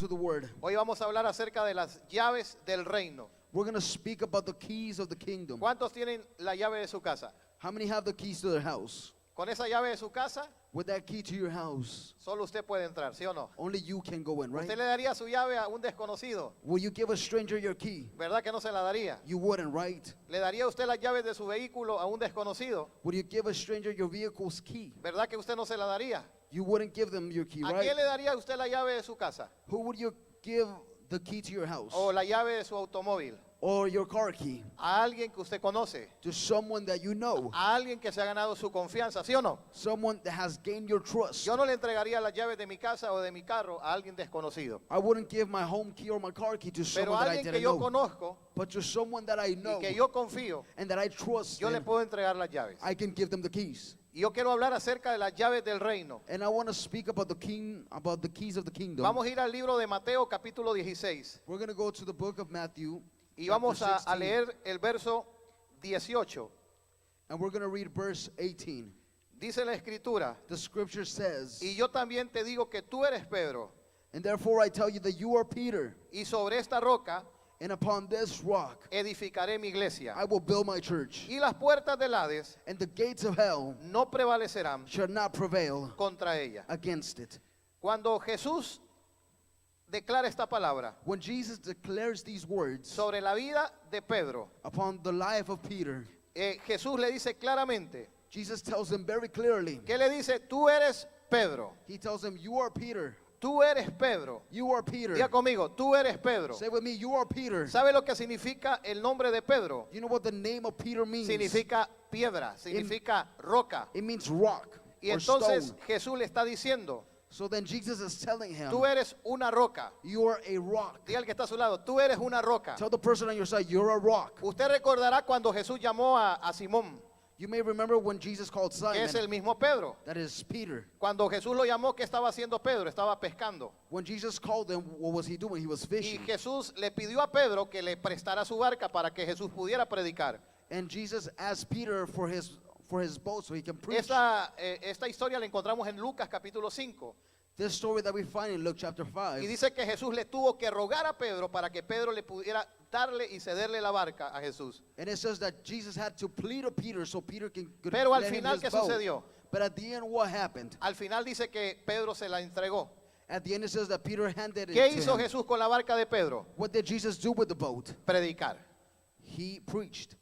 to the word. Hoy vamos a hablar acerca de las llaves del reino. We're going to speak about the keys of the kingdom. ¿Cuántos tienen la llave de su casa? How many have the keys to their house? Con esa llave de su casa, With that key to your house, solo usted puede entrar, ¿sí o no? only you can go in, right? ¿Usted le daría su llave a un desconocido? Will you give a stranger your key? ¿Verdad que no se la daría? You wouldn't, right? ¿Le daría usted las llaves de su vehículo a un desconocido? Would you give a stranger your vehicle's key? ¿Verdad que usted no se la daría? You wouldn't give them your key, ¿A right? quién le daría usted la llave de su casa? Who would you give the key to your house? ¿O la llave de su automóvil? Or your car key? ¿A alguien que usted conoce? To someone that you know. ¿A alguien que se ha ganado su confianza, sí o no? Someone that has gained your trust. Yo no le entregaría las llaves de mi casa o de mi carro a alguien desconocido. I wouldn't give my home key or my car key to Pero someone a that I alguien que didn't yo know. conozco But to someone that I know y que yo confío, and that I trust yo le in, puedo entregar las llaves. I can give them the keys. Y yo quiero hablar acerca de las llaves del reino. And I want to speak about the keys of the kingdom. Vamos a ir al libro de Mateo capítulo 16 We're going to go to the book of Matthew. y vamos chapter a 16, leer el verso 18. and we're going to read verse 18. Dice la escritura, The scripture says, y yo también te digo que tú eres Pedro, and therefore I tell you that you are Peter, y sobre esta roca and upon this rock edificaré mi iglesia. I will build my church, Y las puertas del Hades and the gates of hell no prevalecerán shall not prevail contra ella. against it. Cuando Jesús declara esta palabra When Jesus declares these words sobre la vida de Pedro, upon the life of Peter, Jesús le dice claramente, Jesus tells him very clearly, ¿qué le dice? Tú eres Pedro, he tells him, you are Peter, tú eres Pedro. you are Peter. Diga conmigo, tú eres Pedro. Say with me, you are Peter. ¿Sabe lo que significa el nombre de Pedro? You know what the name of Peter means? Significa piedra, significa roca. It means rock Y or entonces stone. Jesús le está diciendo, So then Jesus is telling him, tú eres una roca. you are a rock. Diga al que está a su lado, tú eres una roca. Tell the person on your side, you're a rock. Usted recordará cuando Jesús llamó a Simón, You may remember when Jesus called que es Simon, el mismo Pedro. that is Peter. Cuando Jesús lo llamó, ¿qué estaba haciendo Pedro? Estaba pescando. When Jesus called him, what was he doing? He was Y fishing. Jesús le pidió a Pedro que le prestara su barca para que Jesús pudiera predicar. And Jesus asked Peter for his boat so he can preach. Esta historia la encontramos en Lucas capítulo 5. This story that we find in Luke chapter Y 5. dice que Jesús le tuvo que rogar a Pedro para que Pedro le pudiera darle y cederle la barca a Jesús. And it says that Jesus had to plead to Peter so Peter could Pero al let him final, his ¿qué boat. sucedió? But at the end, what happened? Al final dice que Pedro se la entregó. At the end, it says that Peter handed it ¿Qué to hizo him. Jesús con la barca de Pedro? What did Jesus do with the boat? Predicar. He preached.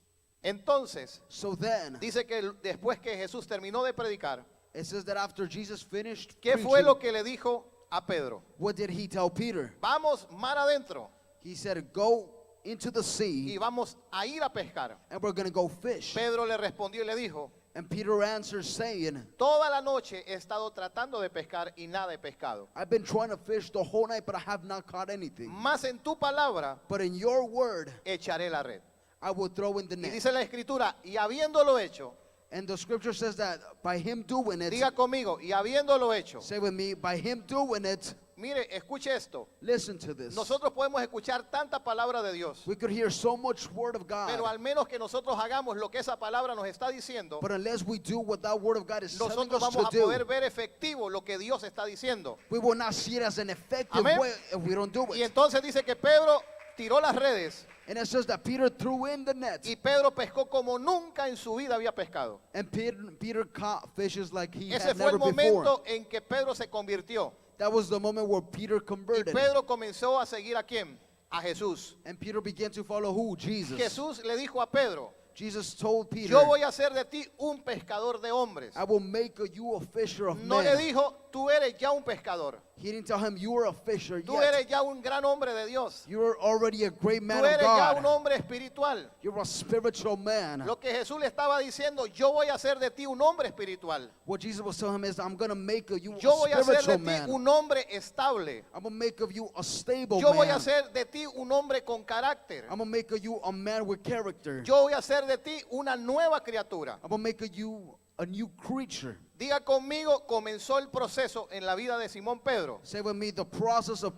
Entonces, So then, dice que después que Jesús terminó de predicar, it says that after Jesus finished ¿qué preaching, fue lo que le dijo a Pedro? what did he tell Peter? Vamos mar adentro He said, go into the y sea vamos a ir a pescar. and we're going to go fish. Pedro le respondió y le dijo, And Peter answered saying, toda la noche he estado tratando de pescar y nada he pescado. I've been trying to fish the whole night, but I have not caught anything. Más en tu palabra But in your word, echaré la red. I will throw in the Y net. dice la escritura, y habiéndolo hecho, And the scripture says that by him doing it, diga conmigo, y habiéndolo hecho, say with me, by him doing it, mire, escuche esto. listen to this. Nosotros podemos escuchar tanta palabra de Dios, We could hear so much word of pero God, al menos que nosotros hagamos lo que esa palabra nos está diciendo, but unless we do what that word of God is telling nosotros us vamos to a poder do, ver efectivo lo que Dios está diciendo. we will not see it as an effective Amén. way if we don't do Y it. entonces dice que Pedro tiró las redes And it says that Peter threw in the net, y Pedro pescó como nunca en su vida había pescado. and Peter caught fishes like he Ese had fue el never before. momento en que Pedro se convirtió. That was the moment where Peter Y converted. Pedro comenzó a seguir a quién? A Jesús. And Peter began to follow who? Jesus. Jesús le dijo a Pedro, Jesus told Peter, yo voy a hacer de ti un pescador de hombres. I will make you a fisher of No le men. dijo, tú eres ya un pescador. He didn't tell him you are a fisher Tú yet. eres ya un gran hombre de Dios. You are already a great man Tú of eres ya un God. hombre espiritual. You're a spiritual man. Lo que Jesús le estaba diciendo, yo voy a hacer de ti un hombre espiritual. What Jesus was telling him is, I'm going to make you Yo a voy a hacer de spiritual ti man. un hombre estable. I'm going to make of you a stable Yo voy a man. hacer de ti un hombre con carácter. I'm going to make of you a man with character. Yo voy a hacer de ti una nueva criatura. I'm going to make of you a new creature. Diga conmigo, comenzó el proceso en la vida de Simón Pedro. Say with me, the process of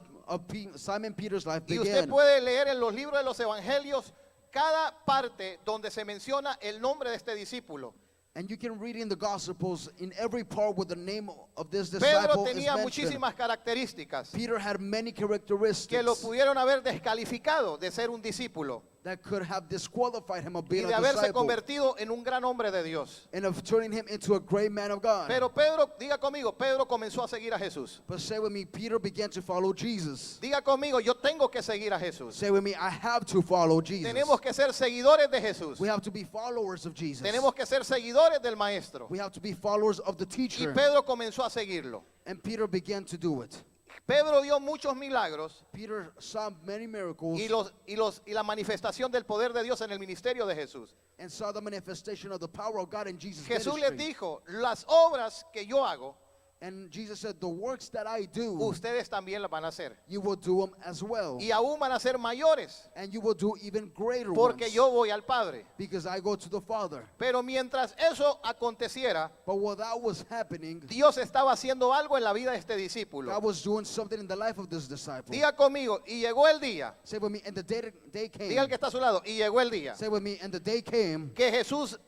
Simon Peter's life Y usted began. puede leer en los libros de los evangelios cada parte donde se menciona el nombre de este discípulo. And you can read in the Gospels in every part where the name of this Pedro disciple is tenía mentioned. muchísimas características Peter had many que lo characteristics pudieron haber descalificado de ser un discípulo that could have disqualified him of y being de a haberse disciple convertido en un gran hombre de Dios. and of turning him into a great man of God. Pero Pedro, diga conmigo, Pedro comenzó a seguir a Jesús. But say with me, Peter began to follow Jesus. Diga conmigo, yo tengo que seguir a Jesús. Say with me, I have to follow Jesus. Tenemos que ser seguidores de Jesús. We have to be followers of Jesus. Tenemos que ser seguidores del Maestro. We have to be followers of the Y teacher. Pedro comenzó a seguirlo. And Peter began to do it. Pedro dio muchos milagros Peter saw many miracles y la manifestación del poder de Dios en el ministerio de Jesús. and saw the manifestation of the power of God in Jesus' Jesús les ministry. dijo, las obras que yo hago, And Jesus said, the works that I do, ustedes también las van a hacer. you will do them as well. Y aún van a ser mayores, And you will do even greater porque ones. yo voy al Padre. Because I go to the Father. Pero mientras eso aconteciera, But while that was happening, Dios estaba haciendo algo en la vida de este discípulo. God was doing something in the life of this disciple. Diga conmigo, y llegó el día. Say with me, and the day came. Diga el que está a su lado, y llegó el día. Say with me, and the day came Que Jesús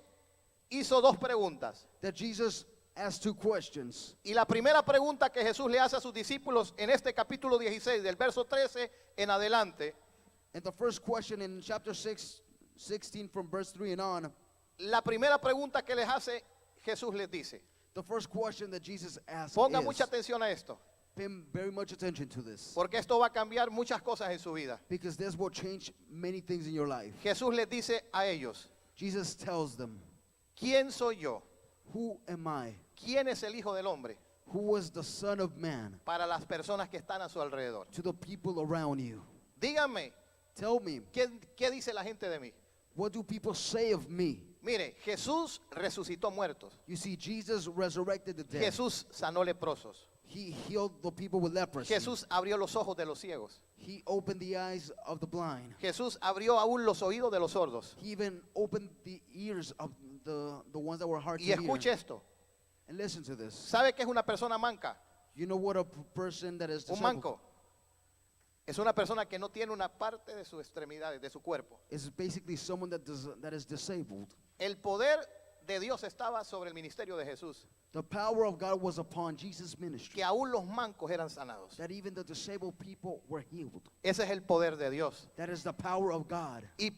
hizo dos preguntas. that Jesus asked two questions. Y la primera pregunta que Jesús le hace a sus discípulos en este capítulo 16, del verso 13 en adelante, And the first question in chapter 16 from verse 3 and on, la primera pregunta que les hace, Jesús les dice, the first question that Jesus asked ponga is, mucha atención a esto, pay very much attention to this, porque esto va a cambiar muchas cosas en su vida. because this will change many things in your life. Jesús les dice a ellos, Jesus tells them, ¿quién soy yo? who am I? ¿Quién es el Hijo del Hombre? Who is the Son of Man? Para las personas que están a su alrededor. To the people around you. Díganme, Tell me, ¿qué dice la gente de mí? what do people say of me? Mire, Jesús resucitó muertos. You see, Jesus resurrected the dead. Jesús sanó leprosos. He healed the people with leprosy. Jesús abrió los ojos de los ciegos. He opened the eyes of the blind. Jesús abrió aún los oídos de los sordos. He even opened the ears of the ones that were hard Y to escuche hear. esto. And listen to this. ¿Sabe qué es una persona manca? You know what a person that is Un disabled manco es una persona que no tiene una parte de sus extremidades, de su cuerpo. is basically someone that is disabled. El poder de Dios estaba sobre el ministerio de Jesús, The power of God was upon Jesus' ministry. que aún los mancos eran sanados. That even the disabled people were healed. Ese es el poder de Dios. That is the power of God. Y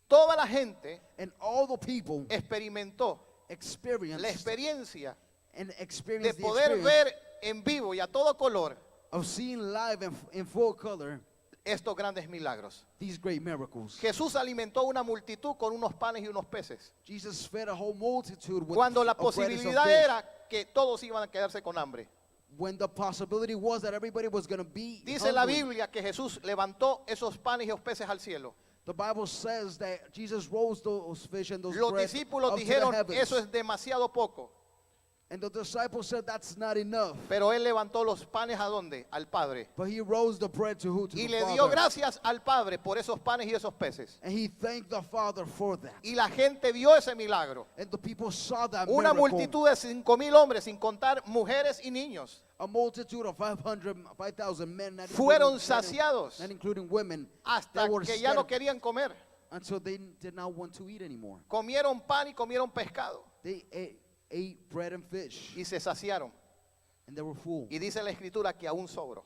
toda la gente And all the people experimentó la experienced experiencia and de experienced the poder experience ver en vivo y a todo color of seeing live and in full color estos grandes milagros. these great miracles. Jesús alimentó una multitud con unos panes y unos peces, Jesus fed a whole multitude with cuando la of bread and some posibilidad fish. era que todos iban a quedarse con hambre. When the possibility was that everybody was going to be Dice la hungry. Biblia que Jesús levantó esos panes y los peces al cielo. The Bible says that Jesus rose those fish and those Los bread discípulos up to the dijeron, heavens. eso es demasiado poco. And the disciples said that's not enough. Pero él levantó los panes a dónde? Al Padre. But he rose the bread to who? To Y the le Father. dio gracias al Padre por esos panes y esos peces. And he thanked the Father for that. Y la gente vio ese milagro. And the people saw that Una miracle. multitud de 5,000 hombres, sin contar mujeres y niños, A multitude of 5,000 men, not fueron including, saciados not including women, hasta that were que ya no scattered querían comer. until they did not want to eat anymore. Comieron pan y comieron pescado They ate bread and fish, y se saciaron. and they were full. Y dice la escritura que aún sobró.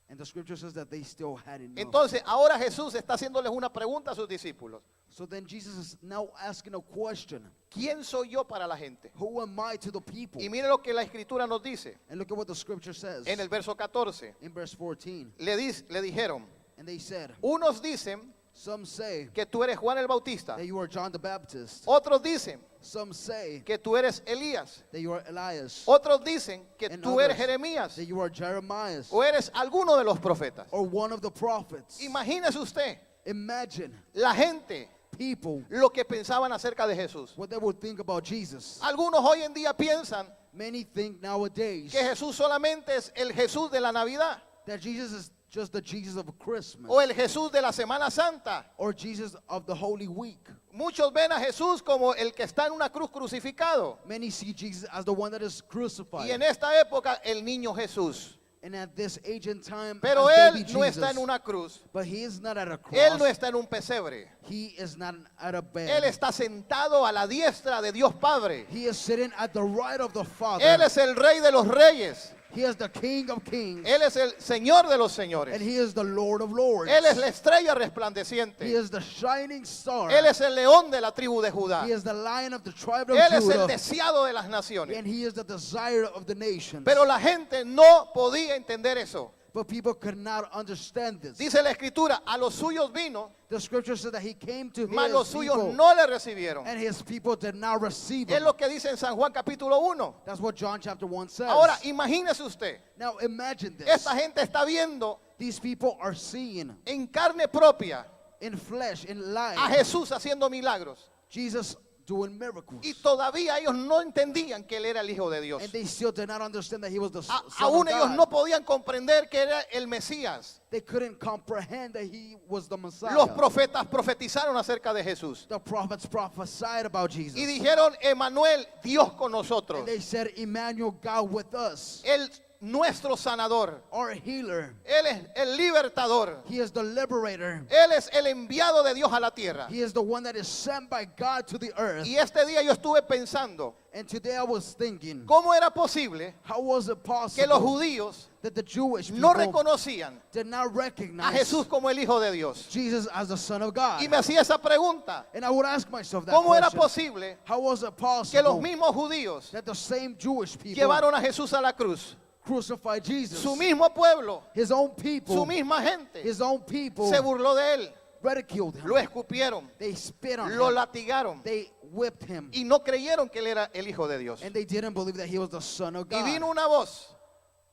And the scripture says that they still had enough. Entonces ahora Jesús está haciéndoles una pregunta a sus discípulos. So then Jesus is now asking a question. ¿Quién soy yo para la gente? Who am I to the people? Y mire lo que la escritura nos dice And look at what the scripture says en el verso 14. in verse 14. Le dijeron, And they said, unos dicen some say que tú eres Juan el Bautista. that you are John the Baptist. Otros dicen Some say que tú eres Elías. that you are Elias. Otros dicen que And tú eres others Jeremías that you are Jeremiah o eres alguno de los profetas. or one of the prophets. Imagínese usted, Imagine la gente, people lo que pensaban acerca de Jesús. what they would think about Jesus. Algunos hoy en día piensan Many think nowadays que Jesús solamente es el Jesús de la Navidad that Jesus is just the Jesus of Christmas o el Jesús de la Semana Santa. or Jesus of the Holy Week. Muchos ven a Jesús como el que está en una cruz crucificado. Many see Jesus as the one that is crucified. Y en esta época el niño Jesús. And at this age and time, Pero as baby él no está en Jesus, una cruz. but he is not at a cross. Él no está en un pesebre. He is not at a bed. Él está sentado a la diestra de Dios Padre. He is sitting at the right of the Father. Él es el Rey de los Reyes. He is the King of Kings. Él es el Señor de los And señores. he is the Lord of Lords. Él es la estrella He resplandeciente. is the shining star. Él es el león de la tribu de Judá. He is the lion of the tribe of Él es el Judah. deseado de las naciones. And he is the desire of the nations. Pero la gente no podía entender eso. But people could not understand this. Dice la escritura, a los suyos vino, The scripture says that he came to mas los his suyos people, no le recibieron. and his people did not receive Es him. lo que dice en San Juan capítulo 1. That's what John chapter 1 says. Ahora, imagínese usted, Now imagine this. esta gente está viendo These people are seeing en carne propia in flesh, in a life, Jesús haciendo milagros. Jesus doing miracles. Y todavía ellos no entendían que Él era el Hijo de Dios. And they still did not understand that he was the Son Aún of ellos God. no podían comprender que era el Mesías. They couldn't comprehend that he was the Messiah. Los profetas profetizaron acerca de Jesús. The prophets prophesied about Jesus. Y dijeron, Emanuel, Dios con nosotros. And they said, Emmanuel, God with us, Él, nuestro sanador. our healer. Él es el libertador. He is the liberator. Él es el enviado de Dios a la tierra. He is the one that is sent by God to the earth. Y este día yo estuve pensando, And today I was thinking, ¿cómo era posible how was it que los possible judíos that the Jewish no people reconocían did not a recognize Jesús como el Hijo de Dios? Jesus as the Son of God? Y me hacía esa pregunta, And I would ask myself that ¿cómo era question. posible How was it que los possible mismos judíos that the same Jewish people llevaron a Jesús a la cruz? crucified Jesus? Su mismo pueblo, His own people, su misma gente his own people se burló de él, ridiculed him. lo escupieron, They spit on lo him. latigaron They whipped him. y no creyeron que él era el Hijo de Dios. And they didn't believe that he was the Son of Y God. vino una voz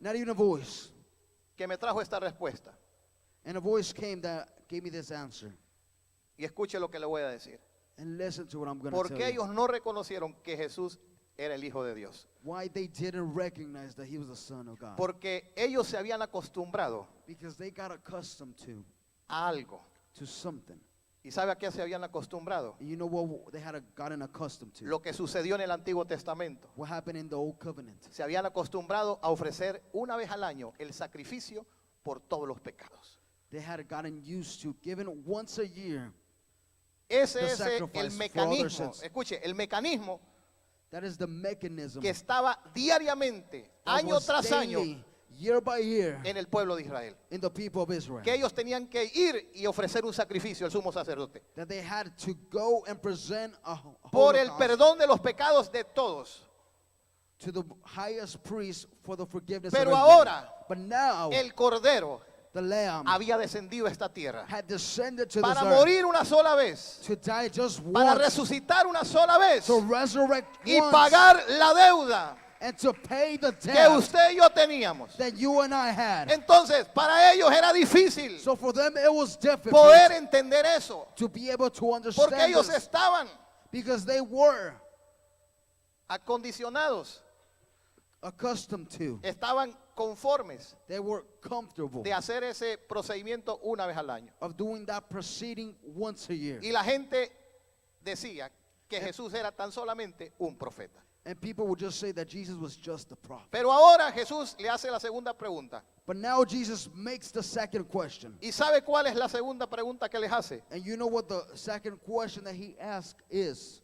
Not even a voice. que me trajo esta respuesta. And a voice came that gave me this answer. Y escuche lo que le voy a decir. And listen to what I'm going to ¿Por tell qué you. ellos no reconocieron que Jesús era el Hijo de Dios? Why they didn't recognize that he was the Son of God. Porque ellos se habían acostumbrado Because they got accustomed a algo. to something. ¿Y sabe a qué se habían acostumbrado? And you know what they had gotten accustomed to? Lo que sucedió en el Antiguo Testamento. What happened in the Old Covenant? Se habían acostumbrado a ofrecer una vez al año el sacrificio por todos los pecados. They had gotten used to giving once a year. Ese The es el sacrifice for all their mecanismo. sins. Escuche, el mecanismo That is the mechanism que estaba diariamente, that año was tras año, daily, year by year, en el pueblo de Israel. in the people of Israel. Que ellos tenían que ir y ofrecer un sacrificio al sumo sacerdote. That they had to go and present a Por el holocaust perdón de los pecados de todos. to the highest priest for the forgiveness Pero of everything. ahora, But now, el Cordero the Lamb había descendido a esta tierra had descended to this para earth morir una sola vez, to die just para once, resucitar una sola vez to resurrect y once, pagar la deuda and to pay the que debt usted y yo teníamos. that you and I had. Entonces, para ellos era difícil So for them it was difficult poder entender eso, to be able to understand porque ellos this, estaban because they were acondicionados, accustomed to, estaban conformes they were comfortable de hacer ese procedimiento una vez al año. of doing that proceeding once a year. Y la gente decía que Jesús era tan solamente un profeta. And people would just say that Jesus was just a prophet. Pero ahora Jesús le hace la segunda pregunta. But now Jesus makes the second question. ¿Y sabe cuál es la segunda pregunta que les hace? And you know what the second question that he asked is?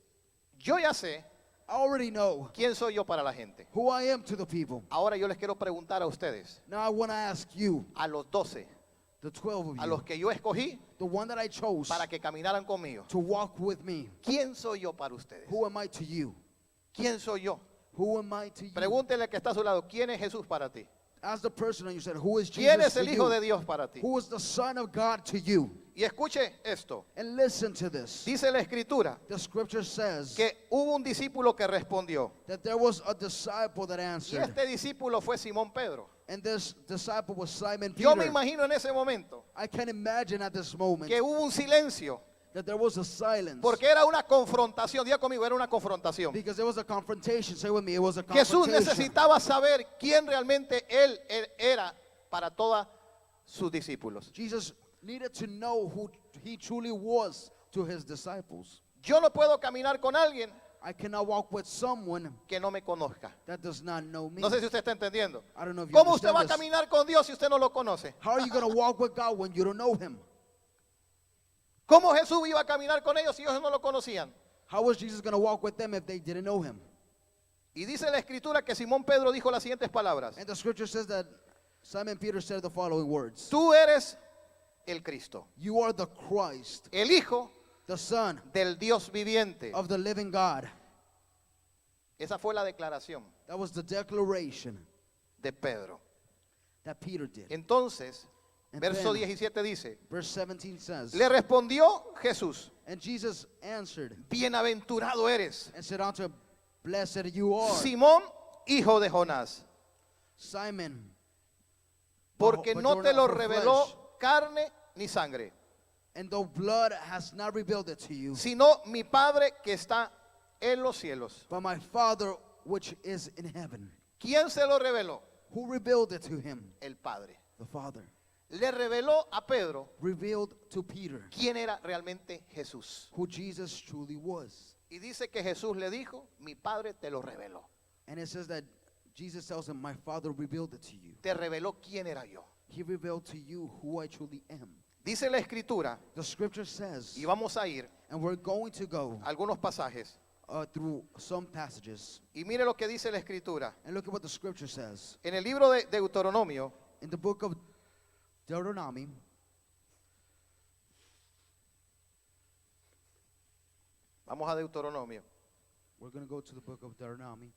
Yo ya sé I already know quién soy yo para la gente. who I am to the people. Ahora yo les quiero preguntar a ustedes, Now I want to ask you, a los 12, the 12 of a los you, que yo escogí the one that I chose para que caminaran conmigo. to walk with me. ¿Quién soy yo para ustedes? Who am I to you? ¿Quién soy yo? Who am I to you? Pregúntele al que está a su lado, ¿quién es Jesús para ti? Ask the person and you said, who is ¿Quién Jesus es to el Hijo de you? Dios para ti? Who is the Son of God to you? Y escuche esto. And listen to this. Dice la Escritura The scripture says que hubo un discípulo que respondió. that there was a disciple that Y answered. este discípulo fue Simón Pedro. And this disciple was Simon Yo me Peter. imagino en ese momento I can imagine at this moment que hubo un silencio, that there was a silence. porque era una confrontación. Diga conmigo, era una confrontación. Because there was a confrontation. Say with me, it was a Jesús confrontation. necesitaba saber quién realmente él era para todos sus discípulos. Jesus needed to know who he truly was to his disciples. Yo no puedo caminar con alguien I cannot walk with someone que no me conozca. that does not know me. No sé si usted está entendiendo. I don't know if you ¿Cómo usted va a understand this. caminar con Dios si usted no lo conoce? How are you going to walk with God when you don't know him? ¿Cómo Jesús iba a caminar con ellos si ellos no lo conocían? How was Jesus going to walk with them if they didn't know him? Y dice la escritura que Simón Pedro dijo las siguientes palabras. And the scripture says that Simon Peter said the following words. Tú eres el Cristo, You are the Christ, el Hijo the Son del Dios viviente. of the living God. Esa fue la declaración That was the declaration de Pedro. that Peter did. Entonces, And verso then- 17 dice, Verse 17 says, le respondió Jesús, and Jesus answered bienaventurado eres, and said unto him, Blessed you are, Simón, hijo de Jonás, Simon, porque but no you're te lo not for reveló flesh, carne ni sangre, and though blood has not revealed it to you, sino mi Padre que está en los cielos. but my Father which is in heaven. ¿Quién se lo reveló? Who revealed it to him? El Padre. The Father. Le reveló a Pedro Revealed to Peter quién era realmente Jesús. who Jesus truly was. Y dice que Jesús le dijo, mi Padre te lo reveló. And it says that Jesus tells him, my Father revealed it to you. Te reveló quién era yo. He revealed to you who I truly am. Dice la escritura, The scripture says, y vamos a ir and we're going to go a algunos pasajes. through some passages. Y mire lo que dice la escritura. And look at what the scripture says. En el libro de Deuteronomio, In the book of Deuteronomy, vamos a Deuteronomio. we're going to go to the book of Deuteronomy.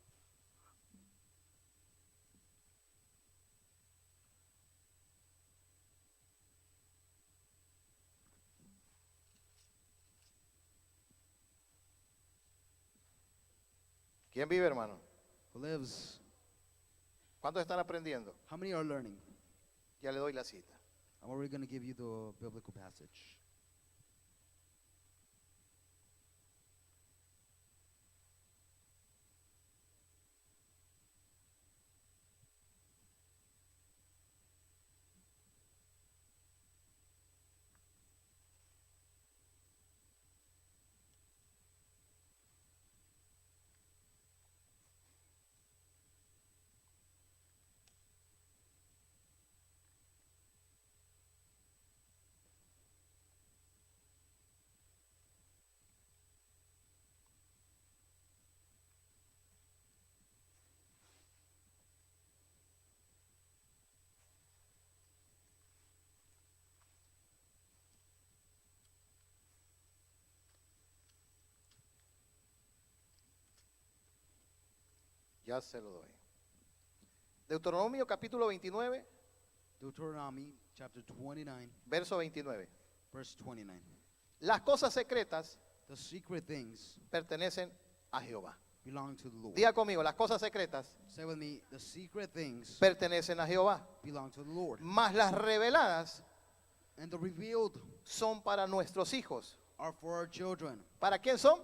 ¿Quién vive, hermano? Who lives? ¿Cuántos están aprendiendo? How many are learning? Ya le doy la cita. And we're going to give you the biblical passage. Ya se lo doy. Deuteronomio capítulo 29, Deuteronomy chapter 29, verso 29. verse 29. Las cosas secretas The secret things pertenecen a Jehová. belong to the Lord. Diga conmigo, las cosas secretas Say with me, the secret things pertenecen a Jehová. belong to the Lord. Mas las reveladas And the revealed son para nuestros hijos. are for our children. ¿Para quién son?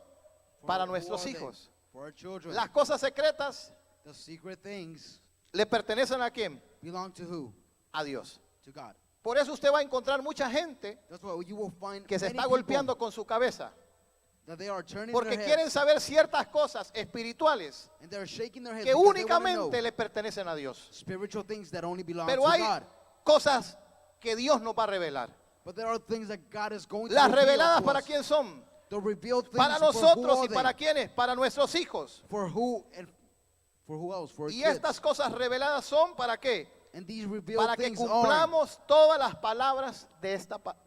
For Para who nuestros are they? hijos. For our children. Las cosas secretas The secret things le pertenecen a quién? belong to who? A Dios. To God. Por eso usted va a encontrar mucha gente That's why you will find que se many está people golpeando con su cabeza that they are turning porque their quieren heads saber ciertas cosas espirituales and they're shaking their heads que because they wanna know únicamente le pertenecen a Dios. spiritual things that only belong Pero to hay God. cosas que Dios nos va a revelar. But there are things that God is going Las to reveal reveladas to para us. quién son? The revealed things Para for who nosotros are y para they? quiénes? Para nuestros hijos. For who and for who else? For our Y kids. estas cosas reveladas son para qué? And these revealed Para que things are cumplamos todas las palabras de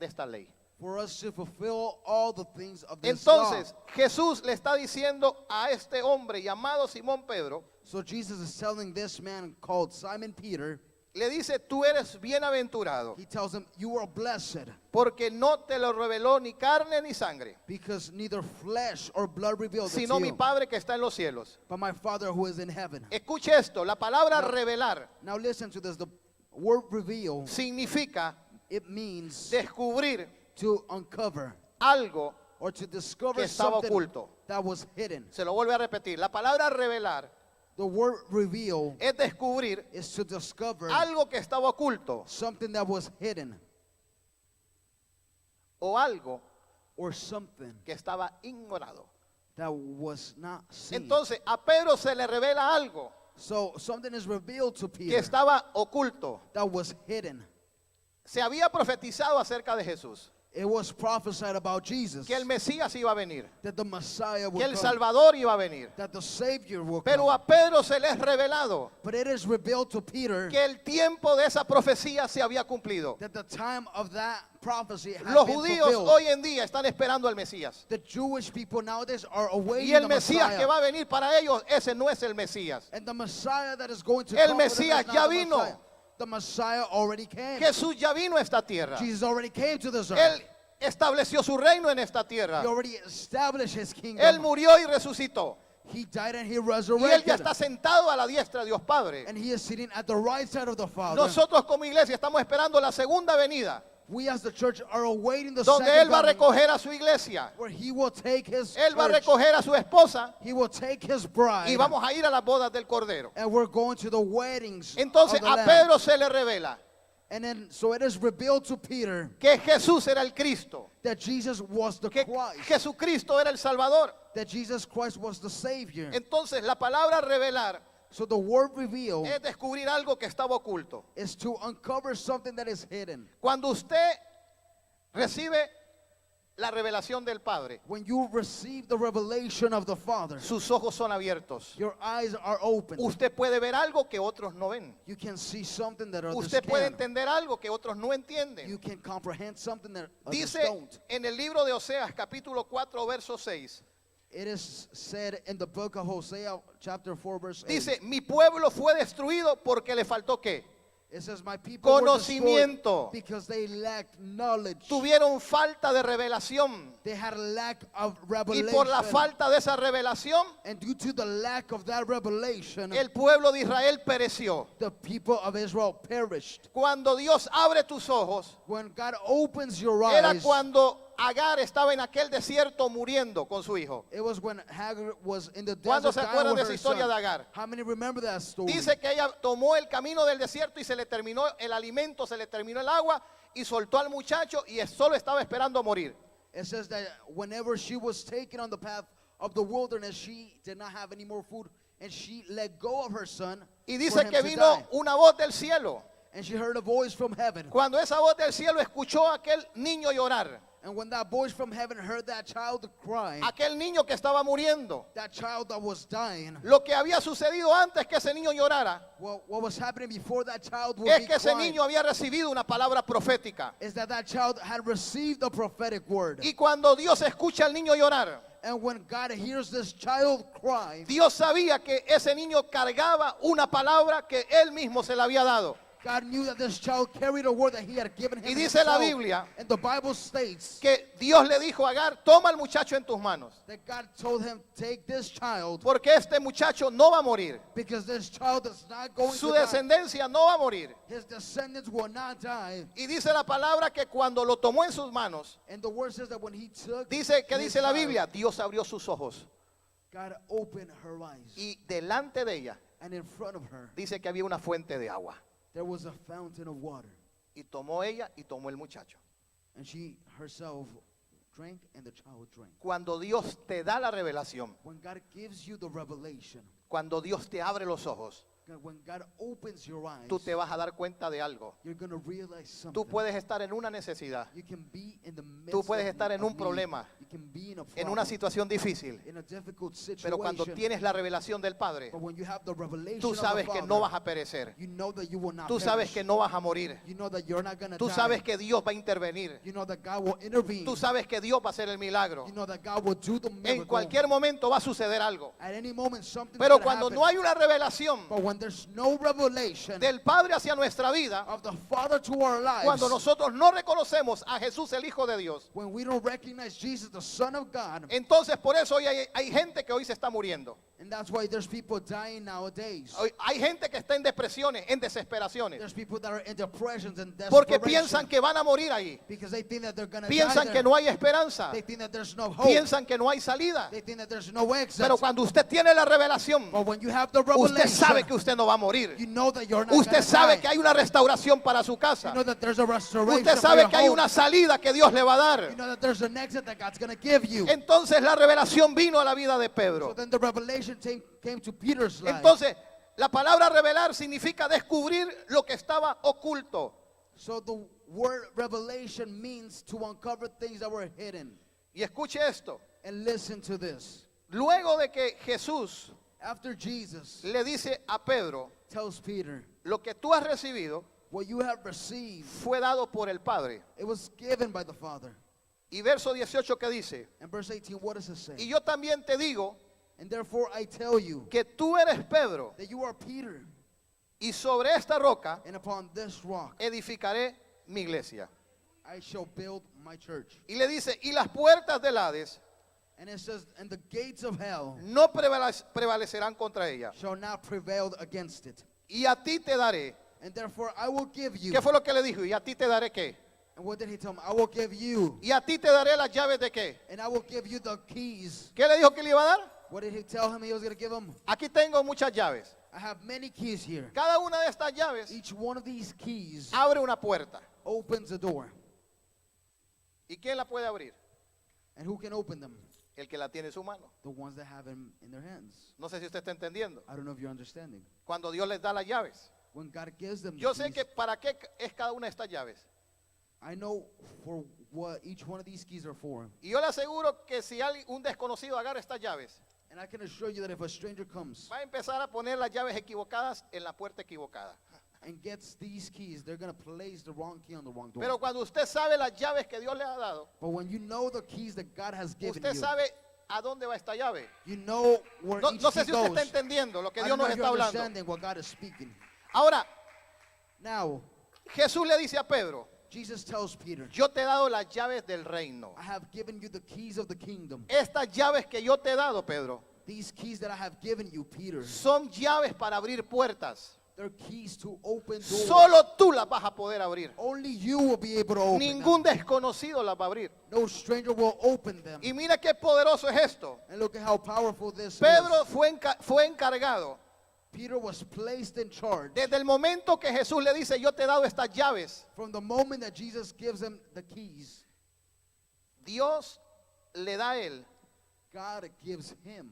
esta ley. for us to fulfill all the things of this law. Entonces, Jesús le está diciendo a este hombre llamado Simón Pedro, So Jesus is telling this man called Simon Peter, le dice, tú eres bienaventurado, he tells him, you are blessed porque no te lo reveló ni carne ni sangre, because neither flesh or blood revealed it sino to mi you, Padre que está en los cielos. but my Father who is in heaven. Escuche esto, la palabra revelar Now listen to this. The word reveal, significa it means descubrir to uncover algo or to discover que estaba something oculto. that was hidden. Se lo vuelve a repetir. La palabra revelar The word reveal es descubrir is to discover algo que estaba oculto something that was hidden o algo or something que estaba ignorado. that was not seen. Entonces a Pedro se le revela algo So something is revealed to que Peter estaba oculto. that was hidden. Se había profetizado acerca de Jesús, It was prophesied about Jesus, que el Mesías iba a venir, that the Messiah que would el come, Salvador iba a venir. that the Savior would Pero come. a Pedro se le es revelado But it is revealed to Peter que el tiempo de esa profecía se había cumplido. that the time of that prophecy had Los been judíos fulfilled. hoy en día están esperando al Mesías. The Jewish people nowadays are Y awaiting el the Mesías Messiah. que va a venir para ellos, ese no es el Mesías. And the Messiah that is going to El come for them Mesías is not ya the vino. Messiah. The Messiah already came. Jesús ya vino a esta tierra. Jesus already came to this Él earth. estableció su reino en esta tierra. He already established his kingdom. Él murió y resucitó. He died and he Y él ya resurrected. está sentado a la diestra de Dios Padre. And he is sitting at the right side of the Father. Nosotros como iglesia estamos esperando la segunda venida, We as the church are awaiting the donde second Él va a coming, recoger a su iglesia. where he will take his Él va a church, recoger a su esposa he will take his bride, y vamos a ir a las bodas del Cordero. and we're going to the weddings Entonces of the a Lamb. Pedro se le revela And then so it is revealed to Peter que Jesús era el Cristo, that Jesus was the que Christ, Jesucristo era el Salvador. that Jesus Christ was the Savior. Entonces la palabra revelar So the word reveal es descubrir algo que estaba oculto. is to uncover something that is hidden. Cuando usted recibe la revelación del Padre, When you receive the revelation of the Father, sus ojos son abiertos. your eyes are open. Usted puede ver algo que otros no ven. You can see something that others Usted puede can't. entender algo que otros no You entienden. can comprehend something that others Dice don't. en el libro de Oseas, capítulo 4, verso 6. It is said in the book of Hosea, chapter 4, verse 8. Dice, mi pueblo fue destruido porque le faltó ¿qué? It says, my people were Conocimiento. destroyed because they lacked knowledge. Tuvieron falta de revelación. They had a lack of Y revelation. por la falta de esa revelación, And due to the lack of that revelation, el pueblo de Israel pereció. the people of Israel perished. Cuando Dios abre tus ojos, When God opens your era eyes, cuando Agar estaba en aquel desierto muriendo con su hijo. it was when Hagar was in the ¿Cuántos desert se dying acuerdan with de her esa historia son. de Agar? How many remember that story? Dice que ella tomó el camino del desierto y se le terminó el alimento, se le terminó el agua y soltó al muchacho y solo estaba esperando morir. It says that whenever she was taken on the path of the wilderness, she did not have any more food, and she let go of her son Y for dice him que to vino die. una voz del cielo. And she heard a voice from heaven. Cuando esa voz del cielo escuchó a aquel niño llorar, And when that voice from heaven heard that child crying, aquel niño que estaba muriendo, that child that was dying, lo que había sucedido antes que ese niño llorara well, what was happening before that child would es be que ese crying niño había recibido una palabra profética. is that that child had received the prophetic word. Y cuando Dios escucha al niño llorar, And when God hears this child cry, Dios sabía que ese niño cargaba una palabra que él mismo se le había dado. God knew that this child carried a word that he had given him Y dice la himself. Biblia And the Bible states Que Dios le dijo a Agar, toma al muchacho en tus manos, that God told him, take this child, porque este muchacho no va a morir. because this child is not going Su to die. descendencia no va a morir. His descendants will not die. Y dice la palabra que cuando lo tomó en sus manos, And the word says that when he took dice que his dice la child, Biblia, Dios abrió sus ojos God opened her eyes. y delante de ella And in front of her, dice que había una fuente de agua. there was a fountain of water. Y tomó ella y tomó el muchacho. And she herself drank, and the child drank. Cuando Dios te da la revelación, When God gives you the revelation, cuando Dios te abre los ojos, when God opens your eyes, tú te vas a dar cuenta de algo. you're going to realize something. Tú puedes estar en una necesidad, You can be in the midst tú puedes of- estar en of un need. problema, You can be in a en una problem, situación difícil, in a difficult pero cuando situation. tienes la revelación del Padre, But when you have the revelation tú of the sabes que Father, no vas a perecer. you know that you will not Tú sabes perish. que no vas a morir. You know that you're not going to Tú die. sabes que Dios va a intervenir. You know that God will intervene. Tú sabes que Dios va a hacer el milagro. You know that God will do the En miracle. cualquier momento va a suceder algo. At any moment something Pero could cuando happen. no hay una revelación But when there's no revelation del Padre hacia nuestra vida, of the Father to our lives, cuando nosotros no reconocemos a Jesús el Hijo de Dios, when we don't recognize Jesus, the Son of God, entonces por eso hoy hay gente que hoy se está muriendo. And that's why there's people dying nowadays. Hoy hay gente que está en depresiones, en desesperaciones, There's people that are in depressions and porque desperation. piensan que van a morir ahí. Because they think that they're going to die Piensan there. que no hay esperanza. They think that there's no hope. Piensan que no hay salida. They think that there's no exit. Pero cuando usted tiene la revelación, But when you have the revelation, usted sabe que usted no va a morir. you know that you're not Usted gonna sabe die. que hay una restauración para su You casa. know that there's a restoration Usted for sabe your que hay home. una salida que Dios le va a dar. You know that there's an exit that God's going to give you. Entonces la revelación vino a la vida de So Pedro. then the revelation came to Peter's life. Entonces, la palabra revelar significa descubrir lo que estaba oculto. So the word revelation means to uncover things that were hidden. Y escuche esto. And listen to this. Luego de que Jesús After Jesus le dice a Pedro, tells Peter, lo que tú has recibido what you have received, fue dado por el Padre. it was given by the Father. Y verso 18 que dice, And verse 18, what does it say? y yo también te digo And therefore I tell you que tú eres Pedro, that you are Peter, y sobre esta roca and upon this rock edificaré mi iglesia. I shall build my church. Y le dice, y las puertas del Hades And it says, and the gates of hell no prevalecerán contra ella. shall not prevail against it. Y a ti te daré. And therefore I will give you. ¿Qué fue lo que le dijo? ¿Y a ti te daré qué? And what did he tell him? I will give you. ¿Y a ti te daré las llaves de qué? And I will give you the keys. ¿Qué le dijo que le iba a dar? What did he tell him he was going to give him? Aquí tengo muchas llaves. I have many keys here. Cada una de estas llaves Each one of these keys abre una puerta. opens a door. ¿Y quién la puede abrir? And who can open them? El que la tiene en su mano. The ones that have them in their hands. No sé si usted está entendiendo. I don't know if you're understanding. Cuando Dios les da las llaves. When God gives them Yo the sé keys, que para qué es cada una de estas llaves. I know for what each one of these keys are for. Y yo le aseguro que si un desconocido agarra estas llaves, And I can assure you that if a stranger comes va a empezar a poner las llaves equivocadas en la puerta equivocada. and gets these keys, they're going to place the wrong key on the wrong door. Pero cuando usted sabe las llaves que Dios le ha dado, But when you know the keys that God has given usted you, sabe a dónde va esta llave. you know where No, each no key sé si usted goes. está entendiendo lo que I Dios don't know nos if you're está hablando. understanding what God is speaking. Ahora, Now, Jesús le dice a Pedro, Jesus tells Peter, yo te he dado las llaves del reino. I have given you the keys of the kingdom. Estas llaves que yo te he dado, Pedro, These keys that I have given you, Peter, son llaves para abrir puertas. they're keys to open doors. Solo tú las vas a poder abrir. Only you will be able to open Ningún them. desconocido las va a abrir. No stranger will open them. Y mira qué poderoso es esto. And look at how powerful this Pedro is. fue encargado. Peter was placed in charge. Desde el momento que Jesús le dice, yo te he dado estas llaves, From the moment that Jesus gives him the keys, Dios le da a él God gives him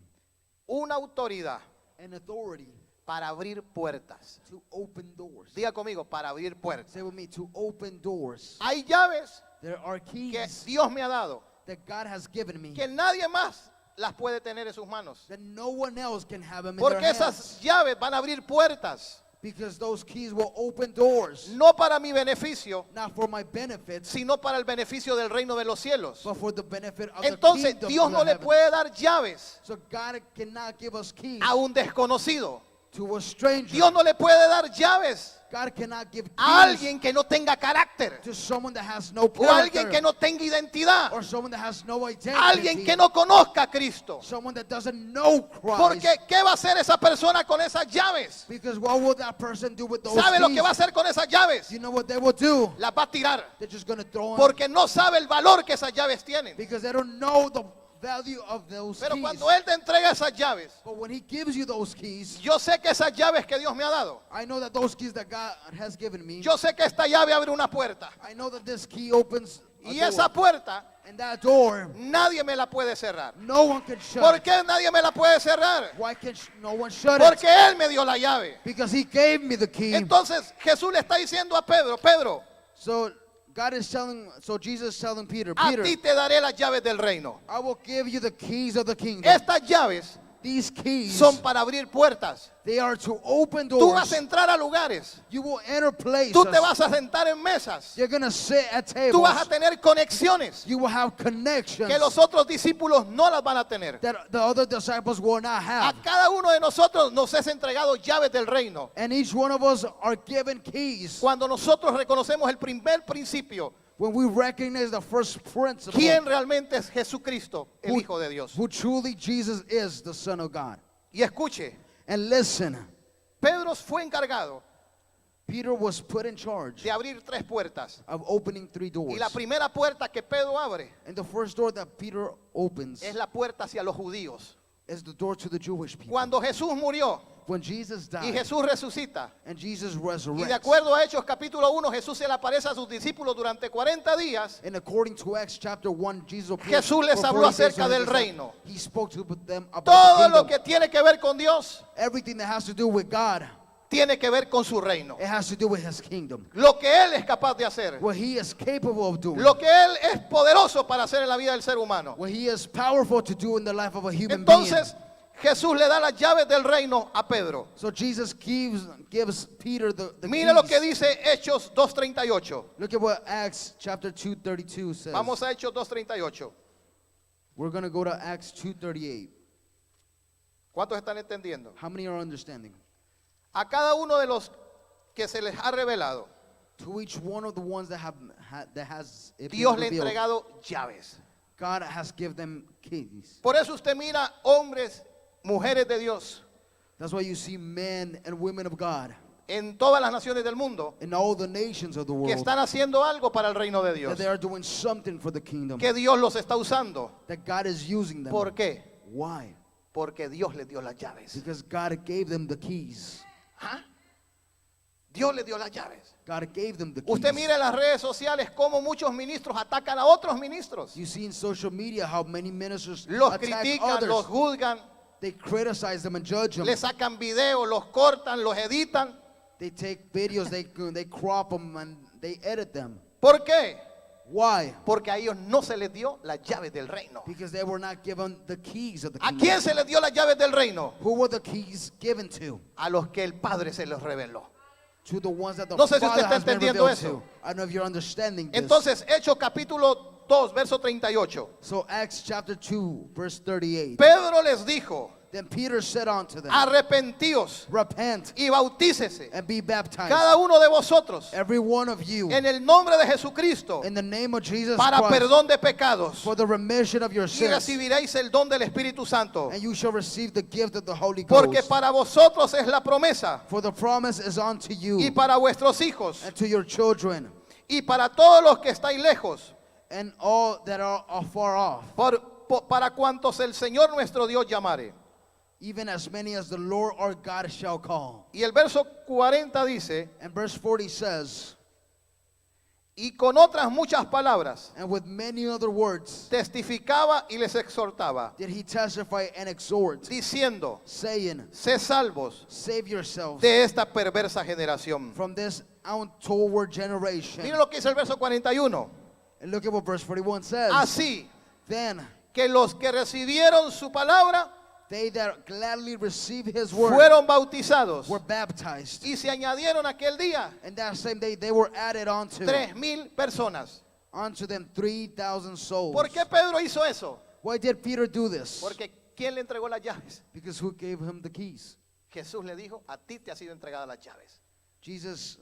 una autoridad an authority para abrir puertas. to open doors. Diga conmigo, para abrir puertas. Say with me, to open doors. Hay llaves There are que keys Dios me ha dado, that God has given me que nadie más las puede tener en sus manos. that no one else can have them in Porque their esas hands. llaves van a abrir puertas, Because those keys will open doors, no para mi beneficio, not for my benefits, sino para el beneficio del reino de los cielos. but for the benefit of Entonces the kingdom Dios of no the le heavens. puede dar llaves So God cannot give us keys a un desconocido. to a stranger. Dios no le puede dar llaves God cannot give a keys alguien que no tenga carácter, to someone that has no o a alguien character, que no tenga identidad, or someone that has no a identity, alguien que no conozca a Cristo. someone that doesn't know Christ. Porque ¿qué va a hacer esa persona con esas llaves? Because what will that person do with those ¿Sabe lo keys? que va a hacer con esas llaves? You know what they will do? Las va a tirar, They're just going to throw them porque no sabe el valor que esas llaves tienen. because they don't know the value of those Pero keys. cuando Él te entrega esas llaves, But when he gives you those keys, yo sé que esas llaves que Dios me ha dado, I know that those keys that God has given me, yo sé que esta llave abre una puerta, I know that this key opens a y door. esa puerta And that door, nadie me la puede cerrar. no one can shut ¿Por it. qué nadie me la puede cerrar? Why can no one shut Porque it? Él me dio la llave. Because he gave me the key. Entonces Jesús le está diciendo a Pedro, Pedro, So God is telling, so Jesus is telling Peter, a Peter, ti te daré las llaves del reino. I will give you the keys of the kingdom. Estas llaves These keys, son para abrir puertas. they are to open Tú vas doors. a entrar a lugares. You will enter places. Tú te vas a sentar en mesas. You're going to sit at Tú vas a tables. tener conexiones You will have connections que los otros discípulos no las van a tener. that the other disciples will not A have. cada uno de nosotros nos es entregado llaves del reino. And each one of us are given keys. Cuando nosotros reconocemos el primer principio, When we recognize the first principle, quién realmente es Jesucristo, el Hijo de Dios. who truly Jesus is the Son of God. Y escuche, And listen, Pedro fue encargado Peter was put in charge de abrir 3 puertas. of opening 3 doors. Y la primera puerta que Pedro abre And the first door that Peter opens es la puerta hacia los judíos. is the door to the Jewish people. Cuando Jesús murió When Jesus y died Jesús resucita, and Jesus y de resurrects, acuerdo a Hechos capítulo 1, Jesús se le aparece a sus discípulos durante 40 días. and according to Acts chapter 1, Jesus appeared Jesús les for habló 40 days acerca to his del disciples. reino. He spoke to them about Todo the lo kingdom. que tiene que ver con Dios Everything that has to do with God, tiene que ver con su reino. it has to do with his kingdom. Lo que Él es capaz de hacer. What he is capable of doing. Lo que Él es poderoso para hacer en la vida del ser humano. What he is powerful to do in the life of a human Entonces, being. Jesús le da las llaves del reino a Pedro. So Jesus gives Peter the Mire lo que keys. dice Hechos 2:38. Look at what Acts chapter 2:32 says. Vamos a Hechos 2:38. We're going to go to Acts 2:38. ¿Cuántos están entendiendo? How many are understanding? A cada uno de los que se les ha revelado, To each one of the ones that has it been Dios le ha revealed, entregado llaves. God has given them keys. Por eso usted mira hombres, mujeres de Dios That's why you see men and women of God en todas las naciones del mundo in all the nations of the que world están haciendo algo para el reino de that Dios. they are doing something for the kingdom, Que Dios los está usando. that God is using them. ¿Por qué? Why? Porque Dios les dio las llaves. Because God gave them the keys. ¿Ah? Dios les dio las llaves. God gave them the keys. Usted mira en las redes sociales cómo muchos ministros atacan a otros ministros. You see in social media how many ministers Los attack critican, others. los juzgan, They criticize them and judge them. le sacan videos, los cortan, los editan. They take videos, they crop them and they edit them. ¿Por qué? Why? Porque a ellos no se les dio las llaves del reino. Because they were not given the keys of the ¿A kingdom. quién se les dio las llaves del reino? Who were the keys given to? A los que el Padre se los reveló. To the ones that the No sé si usted Father está has been entendiendo revealed eso. to. I don't know if you're understanding this. Entonces, Hechos capítulo 2, verso 38. So Acts chapter 2, verse 38. Pedro les dijo, Then Peter said unto them, arrepentíos repent y bautícese and be baptized, cada uno de vosotros every one of you, en el nombre de Jesucristo in the name of Jesus para Christ, perdón de pecados for the remission of your y sins, recibiréis el don del Espíritu Santo. and you shall receive the gift of the Holy Porque Ghost. para vosotros es la promesa For the promise is unto you y para vuestros hijos and to your children y para todos los que estáis lejos, and all that are afar off, para cuantos el Señor nuestro Dios llamare. even as many as the Lord our God shall call. Y el verso 40 dice, And verse 40 says, y con otras muchas palabras and with many other words testificaba y les exhortaba, did he testify and exhort, diciendo, saying, sé salvos save yourselves de esta perversa generación. from this untoward generation. Mira lo que dice el verso 41. And look at what verse 41 says. Así Then que los que recibieron su palabra they that gladly receive his word fueron bautizados were baptized. y se añadieron aquel día And that same day they were added onto 3,000 personas. unto them 3,000 souls. ¿Por qué Pedro hizo eso? Why did Peter do this? Porque ¿quién le entregó las llaves? Because who gave him the keys? Jesús le dijo, a ti te ha sido entregada las llaves. Jesus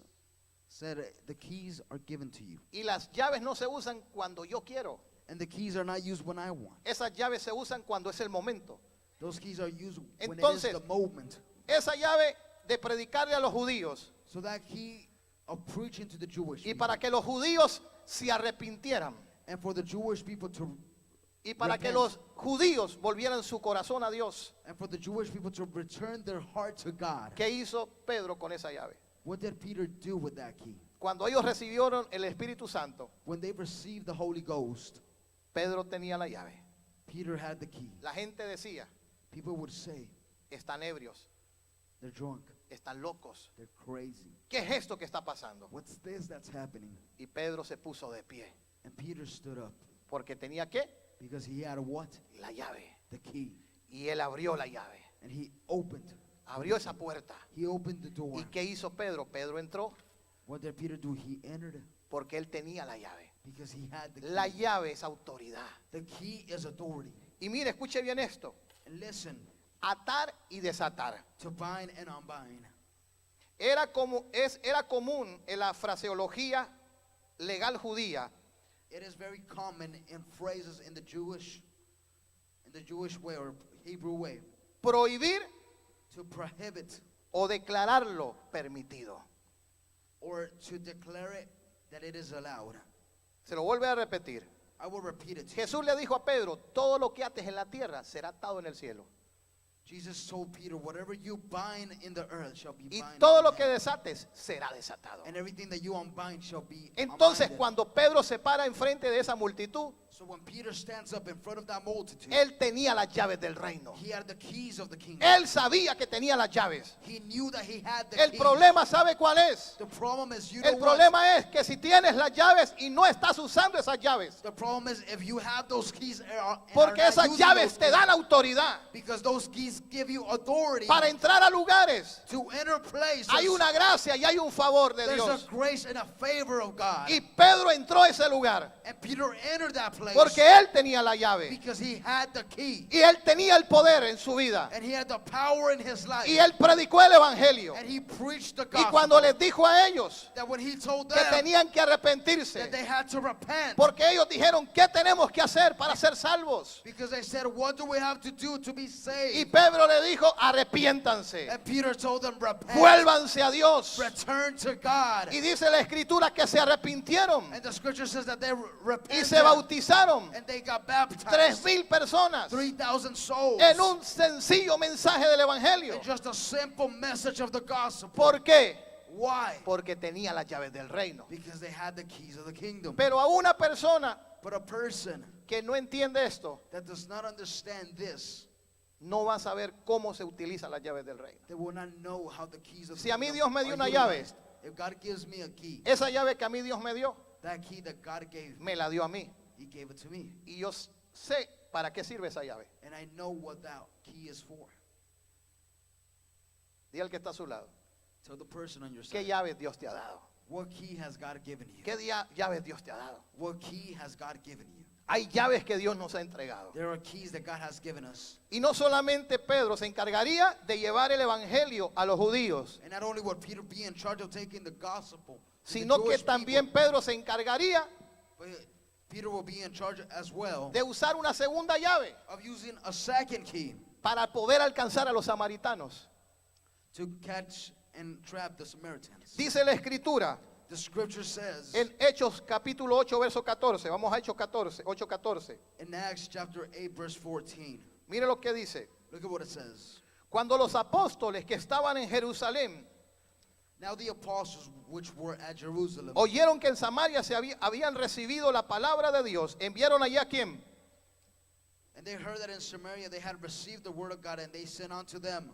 said, the keys are given to you. Y las llaves no se usan cuando yo quiero. And the keys are not used when I want. Esas llaves se usan cuando es el momento. Those keys are used when Entonces, it is the moment. Esa llave de predicarle a los judíos So that key of preaching to the Jewish y people. para que los judíos se arrepintieran And for the Jewish people to y para que repent. los judíos volvieran su corazón a Dios. And for the Jewish people to return their heart to God. ¿Qué hizo Pedro con esa llave? What did Peter do with that key? Cuando ellos recibieron el Espíritu Santo, When they received the Holy Ghost, Pedro tenía la llave. Peter had the key. La gente decía, People would say, están ebrios, they're drunk, están locos. they're crazy. ¿Qué es esto que está pasando? What's this that's happening? Y Pedro se puso de pie And Peter stood up porque tenía que because he had what? la llave. The key. Y él abrió la llave. And he opened. Abrió esa puerta. He opened the door. ¿Y qué hizo Pedro? Pedro entró What did Peter do? He entered porque él tenía la llave. because he had the La key. llave es autoridad. The key is authority. Y mire, escuche bien esto. And listen, Atar y desatar. to bind and unbind. Era común en la fraseología legal judía It is very common in phrases in the Jewish way or Hebrew way. prohibir to prohibit o declararlo permitido. or to declare it that it is allowed. Se lo vuelve a repetir. I will repeat it to you. Jesús le dijo a Pedro, todo lo que ates en la tierra será atado en el cielo. Jesus told Peter, whatever you bind in the earth shall be Y bound todo in lo que heaven, desates será desatado. and everything that you unbind shall be Entonces, unbinded. cuando Pedro se para enfrente de esa multitud, So when Peter stands up in front of that multitude, él tenía las llaves del reino. he had the keys of the kingdom. Él sabía que tenía las llaves. He knew that he had the El keys. problema, ¿sabe cuál es? The problem is, you know El what? problema es que si tienes las llaves y no estás usando esas llaves, The problem is if you have those keys and are porque not esas using llaves those te dan autoridad keys, because those keys give you authority para entrar a lugares. to enter places. Hay una gracia y hay un favor de There's Dios. a grace and a favor of God. Y Pedro entró a ese lugar And Peter entered that place porque él tenía la llave because he had the key. y él tenía el poder en su vida And he had the power in his life. y él predicó el evangelio. And he preached the Y gospel. cuando les dijo a ellos That when he told que them tenían que that arrepentirse, they had to repent. porque ellos dijeron, ¿qué tenemos que hacer para ser salvos? Because they said, what do we have to do to be Y saved? Pedro le dijo, arrepiéntanse, And Peter told them, repent. vuélvanse a Dios. Return to God. Y dice la escritura que se arrepintieron And the scripture says that they y repented. se bautizaron And they got baptized. 3,000 personas 3,000 souls. en un sencillo mensaje del evangelio. And just a simple message of the gospel. ¿Por qué? Why? Porque tenía las llaves del reino. Because they had the keys of the kingdom. Pero a una persona But a person que no entiende esto, that does not understand this, no va a saber cómo se utilizan las llaves del reino. they will not know how the keys of Si the a mí kingdom Dios me dio are una llave, utilized. If God gives me a key, esa llave que a mí Dios me dio, that key that God gave me, me la dio a mí. He gave it to me. Y yo sé para qué sirve esa llave. And I know what that key is for. Diga al que está a su lado, Tell the person on your ¿qué side, llaves Dios te ha dado? what key has God given you? ¿Qué llaves Dios te ha dado? What key has God given you? Hay llaves que Dios nos ha entregado. There are keys that God has given us. Y no solamente Pedro se encargaría de llevar el evangelio a los judíos, And not only would Peter be in charge of taking the gospel, to the sino que Jewish también people, Pedro se encargaría but Peter will be in charge as well de usar una segunda llave of using a second key para poder alcanzar a los samaritanos. to catch and trap the Samaritans. Dice la escritura The scripture says en Hechos capítulo 8 verso 14, vamos a Hechos 14, 8:14. in Acts chapter 8 verse 14. Mire lo que dice. Look at what it says. Cuando los apóstoles que estaban en Jerusalén Now the apostles which were at Jerusalem oyeron que en Samaria habían recibido la palabra de Dios, enviaron allá a quién? and they heard that in Samaria they had received the word of God, and they sent unto them.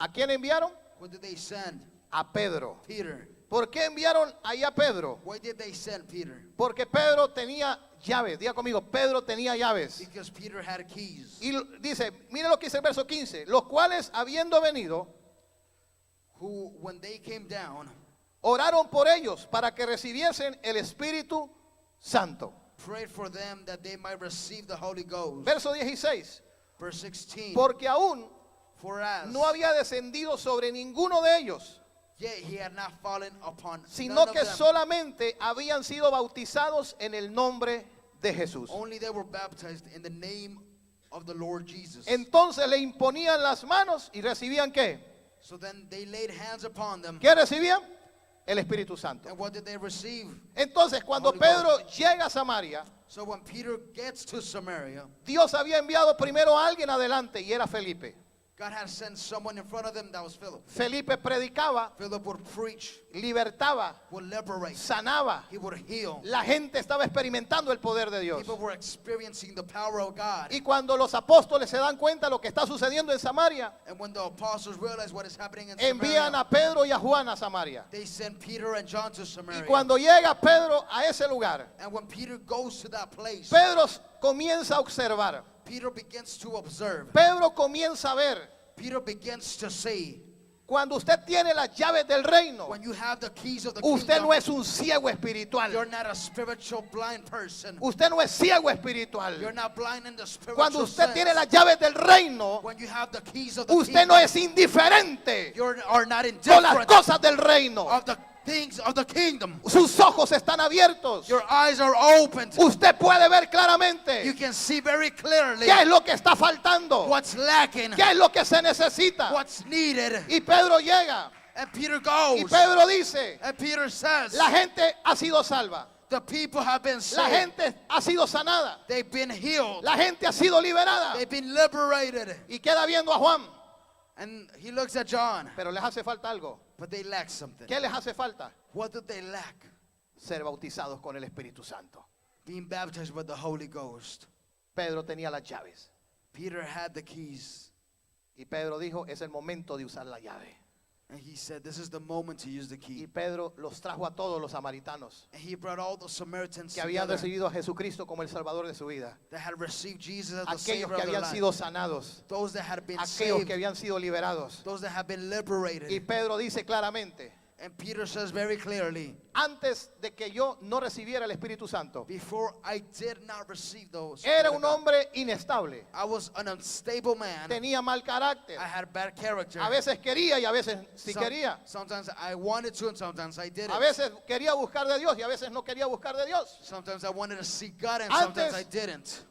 ¿A quién enviaron? What did they send? A Pedro. Peter. ¿Por qué enviaron allá a Pedro? Why did they send Peter? Porque Pedro tenía llaves. Diga conmigo, Pedro tenía llaves. Because Peter had keys. Y dice, mire lo que dice el verso 15, los cuales habiendo venido, Who, when they came down, oraron por ellos para que recibiesen el Espíritu Santo. prayed for them that they might receive the Holy Ghost. Verso 16, Verse 16. porque aún For as no había descendido sobre ninguno de ellos, yet he had not fallen upon none sino of que them. solamente habían sido bautizados en el nombre de Jesús. Only they were baptized in the name of the Lord Jesus. Entonces le imponían las manos y recibían ¿qué? So then they laid hands upon them. ¿Qué recibían? El Espíritu Santo. And what did they receive? Entonces cuando Holy Pedro llega a Samaria, So when Peter gets to Samaria, Dios había enviado primero a alguien adelante y era Felipe. God had sent someone in front of them that was Philip. Felipe predicaba, Philip would preach, libertaba, would liberate, sanaba. he would heal. La gente estaba experimentando el poder de Dios. People were experiencing the power of God. Y cuando los apóstoles se dan cuenta de lo que está sucediendo en Samaria, And when the apostles realized what is happening in envían Samaria, a Pedro y a Juan a Samaria. they sent Peter and John to Y Samaria. cuando llega Pedro a ese lugar, And when Peter goes to that place, Pedro comienza a observar. Peter begins to observe. Pedro comienza a ver. Peter begins to see. Cuando usted tiene las llaves del reino, When you have the keys of the usted kingdom, no es un ciego espiritual. you're not a spiritual blind person. Usted no es ciego You're espiritual. not blind in the spiritual Cuando usted sense. tiene las llaves del reino, When you have the keys of the usted kingdom, no es indiferente you are not con las indifferent cosas del reino. of the things of the kingdom. Sus ojos están abiertos. Your eyes are opened. Usted puede ver You claramente can see very clearly qué es lo que está faltando, what's lacking, qué es lo que se necesita. what's needed. Y Pedro llega And Peter y goes. Pedro dice, And Peter says, la gente ha sido salva, the people have been la saved. gente ha sido sanada, They've been healed. la gente ha sido liberada. They've been liberated. Y queda viendo a Juan, And he looks at John. pero les hace falta algo. But they lack something. ¿Qué les hace falta? What do they lack? Ser bautizados con el Espíritu Santo. Being baptized with the Holy Ghost. Pedro tenía las llaves Peter had the keys. y Pedro dijo, es el momento de usar la llave. And he said, this is the moment to use the Y key. Pedro los trajo a todos los samaritanos And he brought all the Samaritans que habían together recibido a Jesucristo como el Salvador de su vida. that had received Jesus as the Aquellos Savior que of their habían life. sido sanados, Those that had been aquellos saved. que habían sido liberados. Those that have been liberated. Y Pedro dice claramente, And Peter says very clearly, antes de que yo no recibiera el Espíritu Santo, before I did not receive those, era un hombre inestable, I was an unstable man. tenía mal carácter, I had bad character. a veces quería y a veces sí Some- quería, Sometimes I wanted to and sometimes I didn't. a veces quería buscar de Dios y a veces no quería buscar de Dios. Sometimes I wanted to seek God and Antes- sometimes I didn't.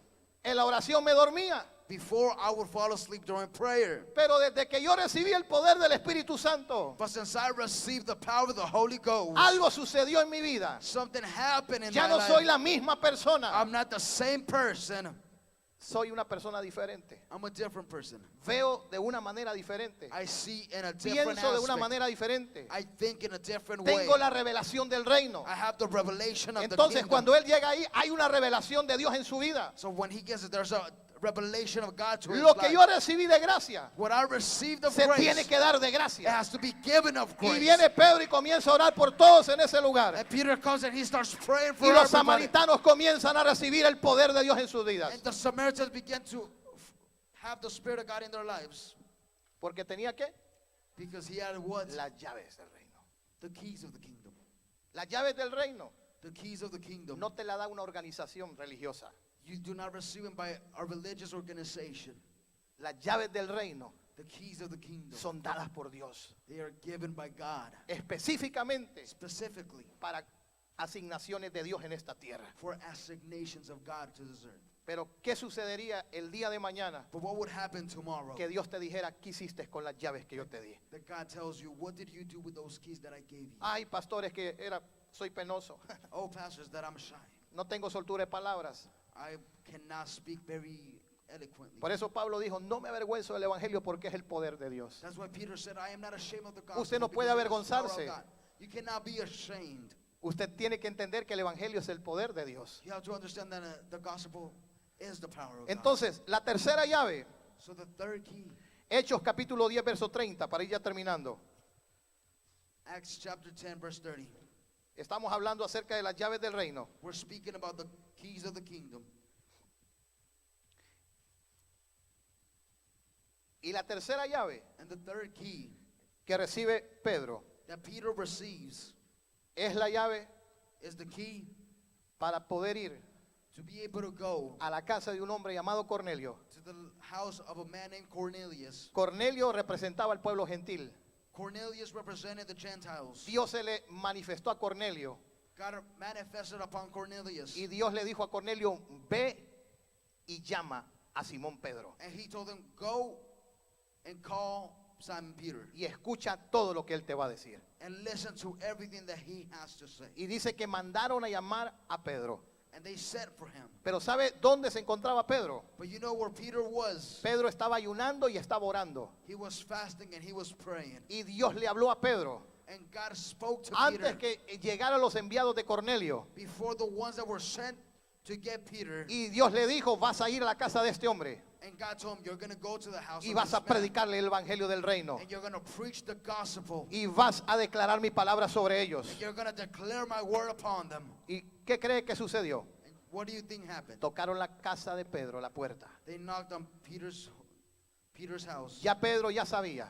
En la oración me dormía, Before I would fall asleep during prayer. pero desde que yo recibí el poder del Espíritu Santo, But since I received the power of the Holy Ghost, algo sucedió en mi vida. something happened in Ya my no life. soy la misma persona, I'm not the same person. soy una persona diferente. I'm a different person. Veo de una manera diferente, I see in a different pienso de una aspect. manera diferente, I think in a different way. tengo la revelación del reino. I have the revelation of the Entonces kingdom. cuando él llega ahí, hay una revelación de Dios en su vida. So when he gets it, there's a revelation of God to his Lo que life. yo recibí de gracia, What I received of se grace, tiene que dar de it gracia. has to be given of Y grace. viene Pedro y comienza a orar por todos en ese lugar. And Peter comes and he starts praying for Y los everybody. samaritanos comienzan a recibir el poder de Dios en sus vidas. And the Samaritans begin to have the Spirit of God in their lives. Porque tenía que Because he had what? las llaves del reino. The keys of the kingdom. Las llaves del reino The keys of the kingdom. no te la da una organización religiosa. You do not receive them by a religious organization. Las llaves del reino The keys of the kingdom. son dadas por Dios, They are given by God. específicamente Specifically para asignaciones de Dios en esta tierra. for assignations of God to this earth. Pero ¿qué sucedería el día de mañana But what would happen tomorrow? que Dios te dijera, ¿qué hiciste con las llaves que yo te di? That God tells you, what did you do with those keys that I gave you? Ay, pastores, que soy penoso. Oh, pastors, that I'm shy. No tengo soltura de palabras. I cannot speak very eloquently. Por eso Pablo dijo, no me avergüenzo del evangelio porque es el poder de Dios. That's why Peter said, I am not ashamed of the gospel. Usted no puede because it is the power of avergonzarse. God. You cannot be ashamed. Usted tiene que entender que el evangelio es el poder de Dios. You have to understand that the gospel is the power of God. Entonces, la tercera llave, So the third key, Hechos capítulo 10, verso 30, para ir ya terminando. Acts chapter 10, verse 30. Estamos hablando acerca de las llaves del reino. We're speaking about the keys of the kingdom. Y la tercera llave And the third key que recibe Pedro that Peter receives es la llave is the key para poder ir to be able to go a la casa de un hombre llamado Cornelio. to the house of a man named Cornelius. Cornelio representaba al pueblo gentil. Cornelius represented the Gentiles. Dios se le manifestó a Cornelio God manifested upon Cornelius. y Dios le dijo a Cornelio, ve y llama a Simón Pedro And he told him, go and call Simon Peter y escucha todo lo que él te va a decir. and listen to everything that he has to say. Y dice que mandaron a llamar a Pedro. And they sent for him. Pero ¿sabe dónde se encontraba Pedro? But you know where Peter was? Pedro estaba ayunando y estaba orando. He was fasting and he was praying. Y Dios le habló a Pedro And God spoke to antes Peter que llegaran los enviados de Cornelio. before the ones that were sent to get Peter. Y Dios le dijo, vas a ir a la casa de este hombre And God told him, you're going to go to the house y of vas this a man, predicarle el evangelio del reino and you're going to preach the gospel. y vas a declarar mi palabra sobre ellos. You're going to declare my word upon them. ¿Y qué cree que sucedió? And what do you think happened? Tocaron la casa de Pedro, la puerta. They knocked on Peter's house. Ya Pedro ya sabía.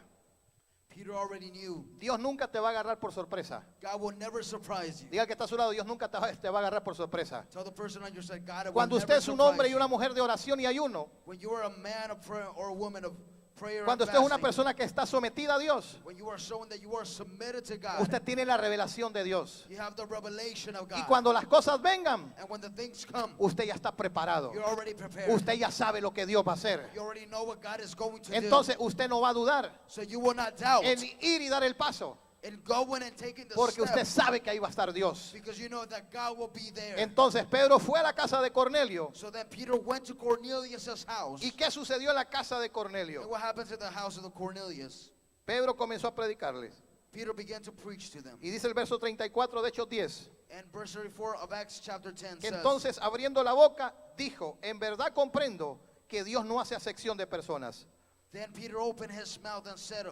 Peter already knew. Dios nunca te va a agarrar por sorpresa. God will never surprise you. Diga al que está a su lado, Dios nunca te va a agarrar por sorpresa. Tell the person on your side, God will Cuando never usted es un surprise hombre y you. una mujer de oración y ayuno, When you are a man of prayer or a woman of prayer Cuando and usted es una fasting, persona que está sometida a Dios, when you are showing that you are submitted to God, usted tiene la revelación de Dios. you have the revelation of God. Y cuando las cosas vengan, And when the things come, usted ya está preparado. you're already prepared. Usted ya sabe lo que Dios va a hacer. You already know what God is going to Entonces do. usted no va a dudar So you will not doubt en ir y dar el paso, in going and taking the porque usted step, sabe que ahí va a estar Dios. because you know that God will be there. Entonces Pedro fue a la casa de Cornelio. So then Peter went to Cornelius' house. ¿Y qué sucedió en la casa de And Cornelio? what happens at the house of the Cornelius? Pedro comenzó a predicarles. Peter began to preach to them. Y dice el verso 34 de Hechos 10. And verse 34 of Acts chapter 10 Que says, entonces abriendo la boca dijo, en verdad comprendo que Dios no hace acepción de personas. Then Peter opened his mouth and said,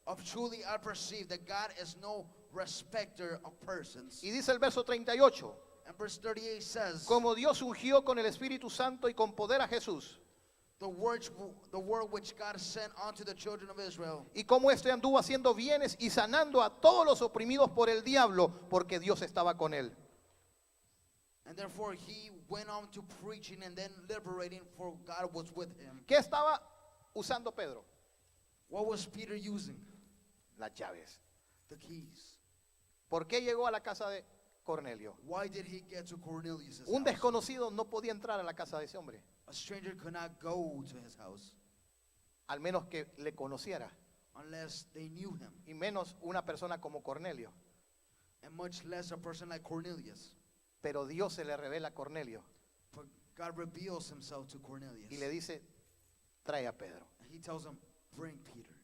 of truly I perceive that God is no respecter of persons. Y dice el verso 38, And verse 38 says, como Dios ungió con el Espíritu Santo y con poder a Jesús, the word which God sent unto the children of Israel, y como éste anduvo haciendo bienes y sanando a todos los oprimidos por el diablo, porque Dios estaba con él. and therefore he went on to preaching and then liberating, for God was with him. ¿Qué estaba usando Pedro? What was Peter using? Las llaves. The keys. ¿Por qué llegó a la casa de Cornelio? Why did he get to Cornelius' Un house? desconocido no podía entrar a la casa de ese hombre, A stranger could not go to his house al menos que le conociera, unless they knew him, y menos una persona como Cornelio. and much less a person like Cornelius. Pero Dios se le revela a Cornelio But God reveals himself to Cornelius. y le dice, trae a Pedro, And he tells him, bring Peter.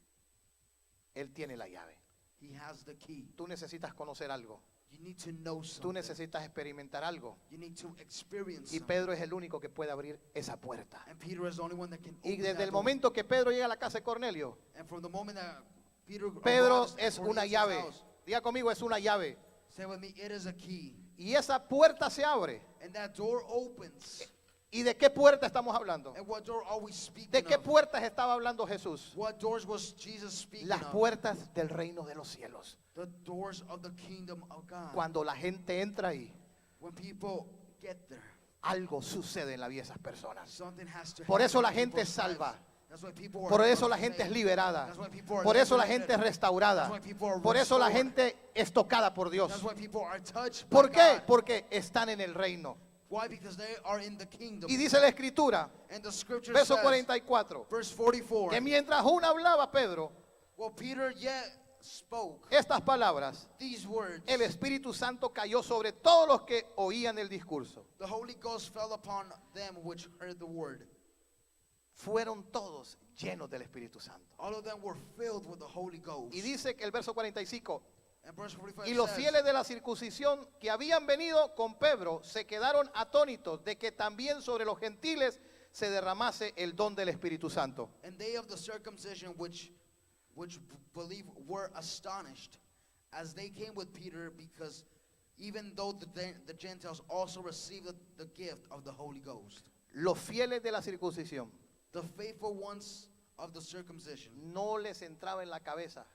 él tiene la llave. He has the key. Tú necesitas conocer algo, You need to know tú something. necesitas experimentar algo, You need to experience y something. Pedro es el único que puede abrir esa puerta. And Peter is the only one that can Y open desde that el door. momento que Pedro llega a la casa de Cornelio, And from the moment that Peter Pedro arrives at es una Cornelius' llave. house, Diga conmigo, es una llave. say with me, it is a key. Y esa puerta se abre. And that door opens. ¿Y de qué puerta estamos hablando? And what door are we speaking ¿De qué of? puertas estaba hablando Jesús? What doors was Jesus speaking Las of? puertas del reino de los cielos. The doors of the kingdom of God. Cuando la gente entra ahí, When people get there, algo sucede en la vida de esas personas. something has to Por happen eso la in gente es people's lives. salva. That's why people are Por eso la saved. gente es liberada. That's why people are Por eso la liberated. gente es restaurada. That's why people are Por eso la restored. gente es tocada por Dios. That's why people are touched by ¿Por qué? God. Porque están en el reino. Why? Because they are in the kingdom. Y dice la escritura, And the scripture verso says, 44, verse 44, que mientras aún hablaba Pedro well, Peter yet spoke estas palabras, these words. el Espíritu Santo cayó sobre todos los que oían el discurso. The Holy Ghost fell upon them which heard the word. Fueron todos llenos del Espíritu Santo. All of them were filled with the Holy Ghost. Y dice que el verso 45, And verse 45 y los says, fieles de la circuncisión que habían venido con Pedro se quedaron atónitos de que también sobre los gentiles se derramase el don del Espíritu Santo. and they of the circumcision which believe were astonished as they came with Peter, because even though the Gentiles also received the gift of the Holy Ghost. Los fieles de la circuncisión The faithful ones of the circumcision, no les entraba en la cabeza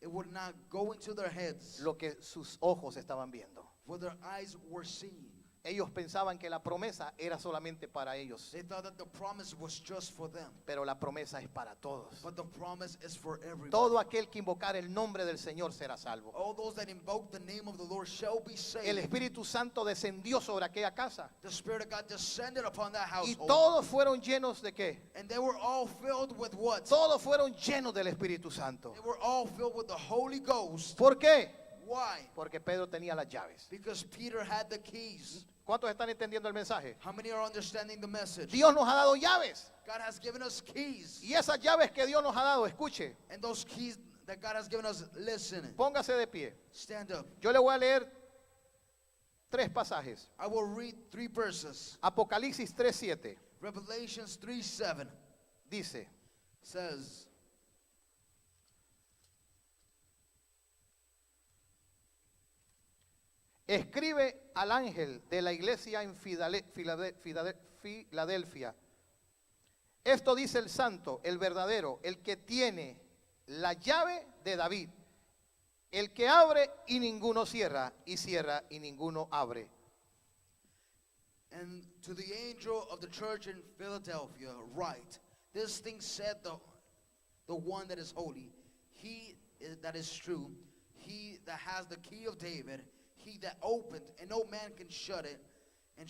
it would not go into their heads lo que sus ojos estaban viendo. what their eyes were seeing. Ellos pensaban que la promesa era solamente para ellos, They thought that the promise was just for them, pero la promesa es para todos. but the promise is for everyone. Todo aquel que invocar el nombre del Señor será salvo. All those that invoke the name of the Lord shall be saved. El Espíritu Santo descendió sobre aquella casa The Spirit of God descended upon that y household. todos fueron llenos de qué? And they were all filled with what? Todos fueron llenos del Espíritu Santo. They were all filled with the Holy Ghost. ¿Por qué? Why? Porque Pedro tenía las llaves. Because Peter had the keys. ¿Cuántos están entendiendo el mensaje? How many are understanding the message? Dios nos ha dado llaves. God has given us keys. Y esas llaves que Dios nos ha dado, escuche, And those keys that God has given us, listen, póngase de pie. stand up. Yo le voy a leer 3 pasajes. I will read 3 verses. Apocalipsis 3:7 Revelations 3:7 dice, says, escribe al ángel de la iglesia en Filadelfia. Esto dice el santo, el verdadero, el que tiene la llave de David, el que abre y ninguno cierra, y cierra y ninguno abre. and to the angel of the church in Philadelphia, write, this thing said the one that is holy, that is true, he that has the key of David, he that opened, and no man can shut it, and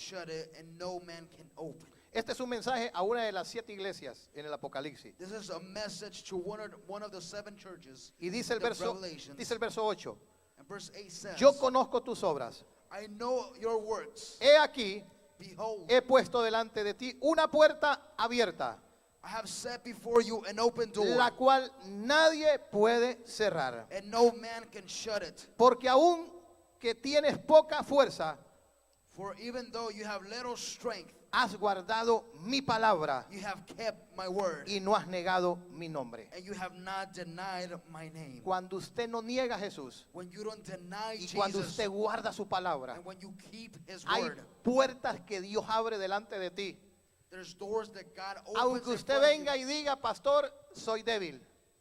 no man can open. Este es un mensaje a una de las 7 iglesias en el Apocalipsis. This is a message to one of the 7 churches. Y dice el in the verso, Revelations. dice el verso 8. And verse 8 says, Yo conozco tus obras. I know your works. He aquí, Behold, he puesto delante de ti una puerta abierta, I have set before you an open door, la cual nadie puede cerrar. and no man can shut it. Porque aún que tienes poca fuerza, For even though you have little strength, has guardado mi palabra you have kept my word, y no has negado mi nombre. and you have not denied my name. Cuando usted no niega a Jesús When you don't deny y cuando Jesus, usted guarda su palabra, and when you keep his hay word, puertas que Dios abre delante de ti. there's doors that God opens Aunque in usted front of venga y diga, pastor, soy débil,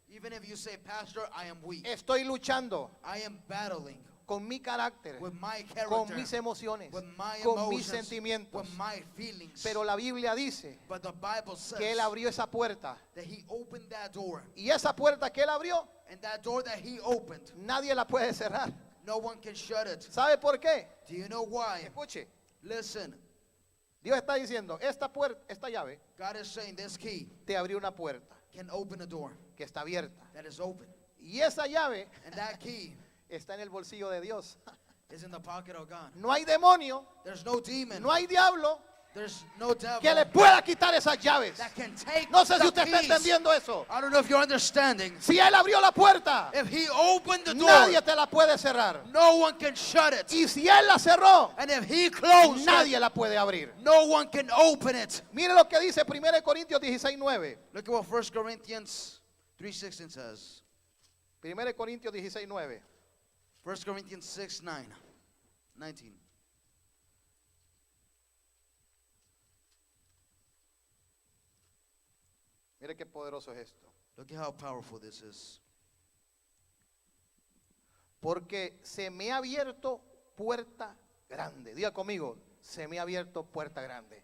you. Even if you say, Pastor, I am weak, estoy luchando I am battling con mi carácter, with my con character, mis emociones, with my con mis emotions, sentimientos. with my feelings. Pero la Biblia dice But the Bible says que Él abrió esa puerta. that he opened that door, Y esa puerta que Él abrió, and that door that he opened, nadie la puede cerrar. no one can shut it. ¿Sabe por qué? Do you know why? Escuche, Listen, Dios está diciendo, esta puerta, esta llave God is saying this key te abrió una puerta can open a door que está abierta. that is open, Y esa llave and that key está en el bolsillo de Dios. is in the pocket of God. No hay demonio, There's no demon, no hay diablo there's no devil que le pueda quitar esas llaves. that can take No sé si the usted está keys. entendiendo eso. I don't know if you're understanding. Si Él abrió la puerta, If he opened the door, nadie te la puede cerrar. no one can shut it. Y si Él la cerró, And if he closed it, nadie la puede abrir. no one can open it. Mire lo que dice 1 Corintios 16:9. Look at what 1 Corinthians 3:16 says. 1 Corintios 16:9. 1 Corinthians 6:19. Mire qué poderoso es esto. Look at how powerful this is. Porque se me ha abierto puerta grande. Diga conmigo, se me ha abierto puerta grande.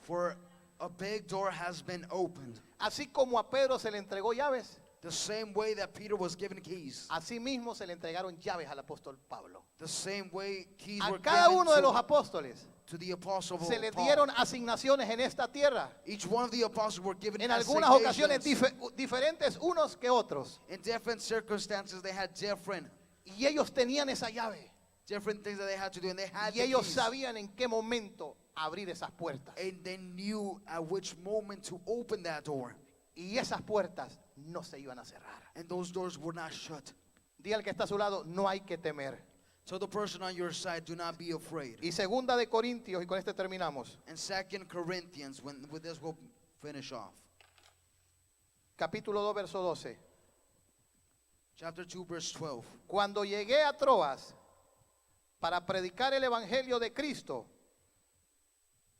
For a big door has been opened. Así como a Pedro se le entregó llaves, The same way that Peter was given keys. así mismo se le entregaron llaves al apóstol Pablo. The same way keys A were cada given uno de los to, apóstoles to the apostle se le Paul. dieron asignaciones en esta tierra. Each one of the apostles were given En algunas ocasiones assignations. diferentes unos que otros. In different circumstances, they had different Y ellos tenían esa llave. things that they had to do, and they had Y the ellos keys. sabían en qué momento abrir esas puertas. And they knew at which moment to open that door. Y esas puertas no se iban a cerrar. And those doors were not shut. Diga al que está a su lado, no hay que temer. So the person on your side, do not be afraid. Y segunda de Corintios, y con este terminamos, And 2 Corinthians, with this we'll finish off. capítulo 2, verso 12. Chapter 2, verse 12. Cuando llegué a Troas para predicar el evangelio de Cristo,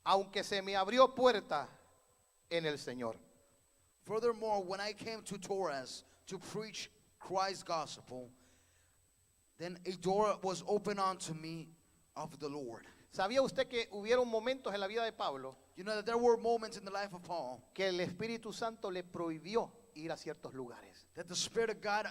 aunque se me abrió puerta en el Señor. Furthermore, when I came to Troas to preach Christ's gospel, then a door was opened unto me of the Lord. ¿Sabía usted que hubieron momentos en la vida de Pablo You know that there were moments in the life of Paul que el Espíritu Santo le prohibió ir a ciertos lugares? that the Spirit of God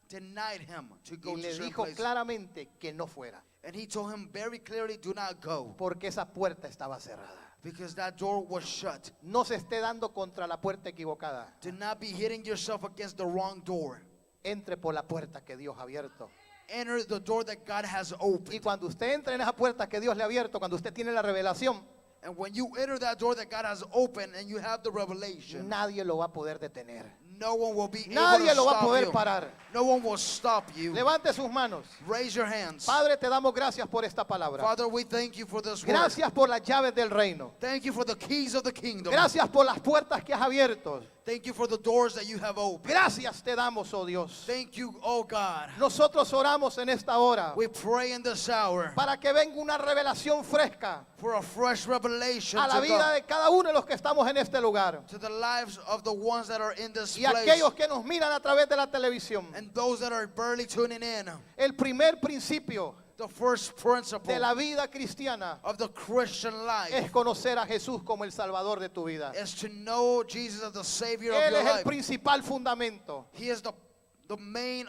denied him to go Y to le certain dijo places. claramente que no fuera, And he told him very clearly, do not go, porque esa puerta estaba cerrada. because that door was shut. No se esté dando contra la puerta equivocada. Do not be hitting yourself against the wrong door. Entre por la puerta que Dios ha abierto. Enter the door that God has Y opened. cuando usted entra en esa puerta que Dios le ha abierto, cuando usted tiene la revelación, And when you enter that door that God has opened and you have the revelation, nadie lo va a poder detener. no one will be Nadie able to lo va a stop poder you. parar. No one will stop you. Levante sus manos. Raise your hands. Padre, te damos gracias por esta palabra. Father, we thank you for this word. Gracias por las llaves del reino. Thank you for the keys of the kingdom. Gracias por las puertas que has abierto. Thank you for the doors that you have opened. Gracias te damos, oh Dios. Thank you, oh God. Nosotros oramos en esta hora We pray in this hour para que venga una revelación fresca for a fresh revelation a la to, vida de cada uno de los que estamos en este lugar. to the lives of the ones that are in this Y place aquellos que nos miran a través de la televisión. and those that are barely tuning in. El primer principio The first principle de la vida cristiana of the Christian life es conocer a Jesús como el Salvador de tu vida. is to know Jesus as the Savior of Él your es el life. principal fundamento. He is the main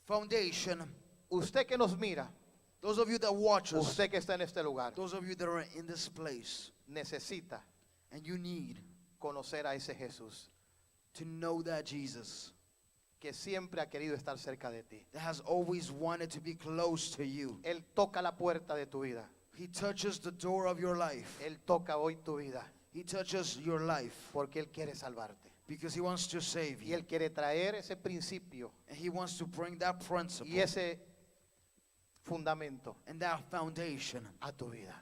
foundation. Usted que nos mira, Those of you that watch us, usted que está en este lugar, those of you that are in this place, necesita and you need conocer a ese Jesús to know that Jesus que siempre ha querido estar cerca de ti. that has always wanted to be close to you. Él toca la puerta de tu vida. He touches the door of your life. Él toca hoy tu vida He touches your life porque Él quiere salvarte. because He wants to save Y you. Él quiere traer ese principio And He wants to bring that principle y ese fundamento and that foundation a tu vida.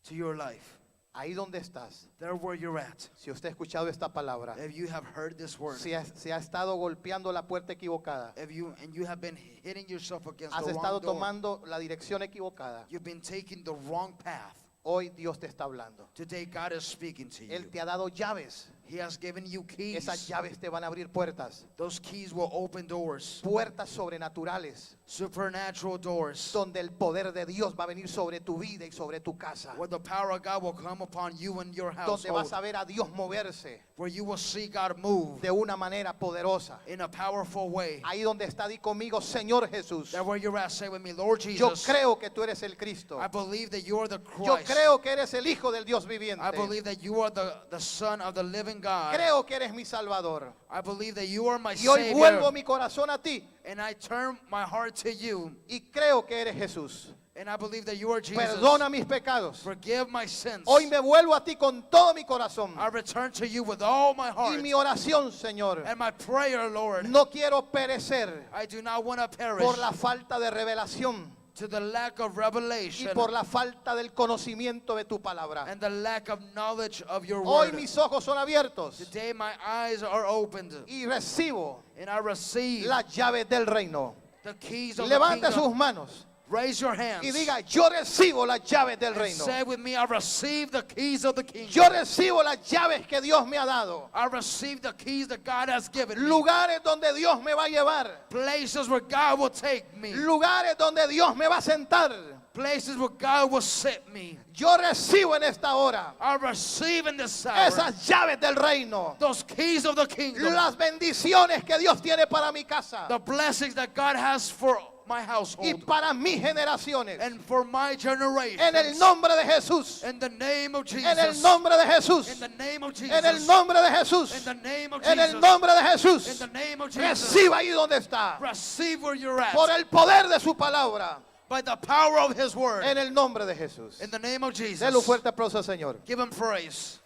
to your life. Ahí donde estás, There where you're at. si usted ha escuchado esta palabra, If you have heard this word, si ha estado golpeando la puerta equivocada, if you have been hitting yourself against has the estado wrong door, tomando la dirección equivocada, you've been taking the wrong path. hoy Dios te está hablando. Today God is speaking to you. Él te ha dado llaves. He has given you keys. Esas llaves te van a abrir puertas. Those keys will open doors, Puertas sobrenaturales. supernatural doors, Donde el poder de Dios va a venir sobre tu vida y sobre tu casa. where the power of God will come upon you and your Donde vas household, a ver a Dios moverse where you will see God move de una manera poderosa. in a powerful way. Ahí donde está, di conmigo, Señor Jesús. That where you're at, say with me, Lord Yo Jesus, creo que tú eres el Cristo. I believe that you are the Yo Christ. creo que eres el Hijo del Dios viviente. I believe that you are the Son of the living God. Creo que eres mi Salvador. I believe that you are my Y hoy vuelvo Savior. mi corazón a ti. And I turn my heart to you. Y creo que eres Jesús. And I believe that you are Jesus. Perdona mis pecados. Forgive my sins. Hoy me vuelvo a ti con todo mi corazón. I return to you with all my Y heart. mi oración, Señor, And my prayer, Lord, no quiero perecer I do not want to perish por la falta de revelación to the lack of y revelation por la falta del conocimiento de tu palabra. and the lack of knowledge of your Hoy word. mis ojos son abiertos Today my eyes are opened y recibo and I receive las llaves del reino. the keys of the Levante kingdom. sus manos Raise your hands y diga, yo recibo las llaves del and reino. say with me, I receive the keys of the kingdom. Yo recibo las llaves que Dios me ha dado. I receive the keys that God has given me. Lugares donde Dios me va a llevar. Places where God will take me. Lugares donde Dios me va a sentar. Places where God will sit me. Yo recibo en esta hora I receive in this hour esas llaves del reino. those keys of the kingdom. Las bendiciones que Dios tiene para mi casa The blessings that God has for my y household para mis generaciones. and for my generation. En el nombre de Jesús. In the name of Jesus. En el nombre de Jesús. In the name of Jesus. En el nombre de In Jesús. the name of En el Jesus. nombre de In Jesús. the name of Jesus. Reciba ahí donde está. Receive where you're at Por el poder de su palabra. by the power of His word. En el nombre de Jesús. In the name of Jesus. Denle un fuerte aplauso al Señor. Give Him praise.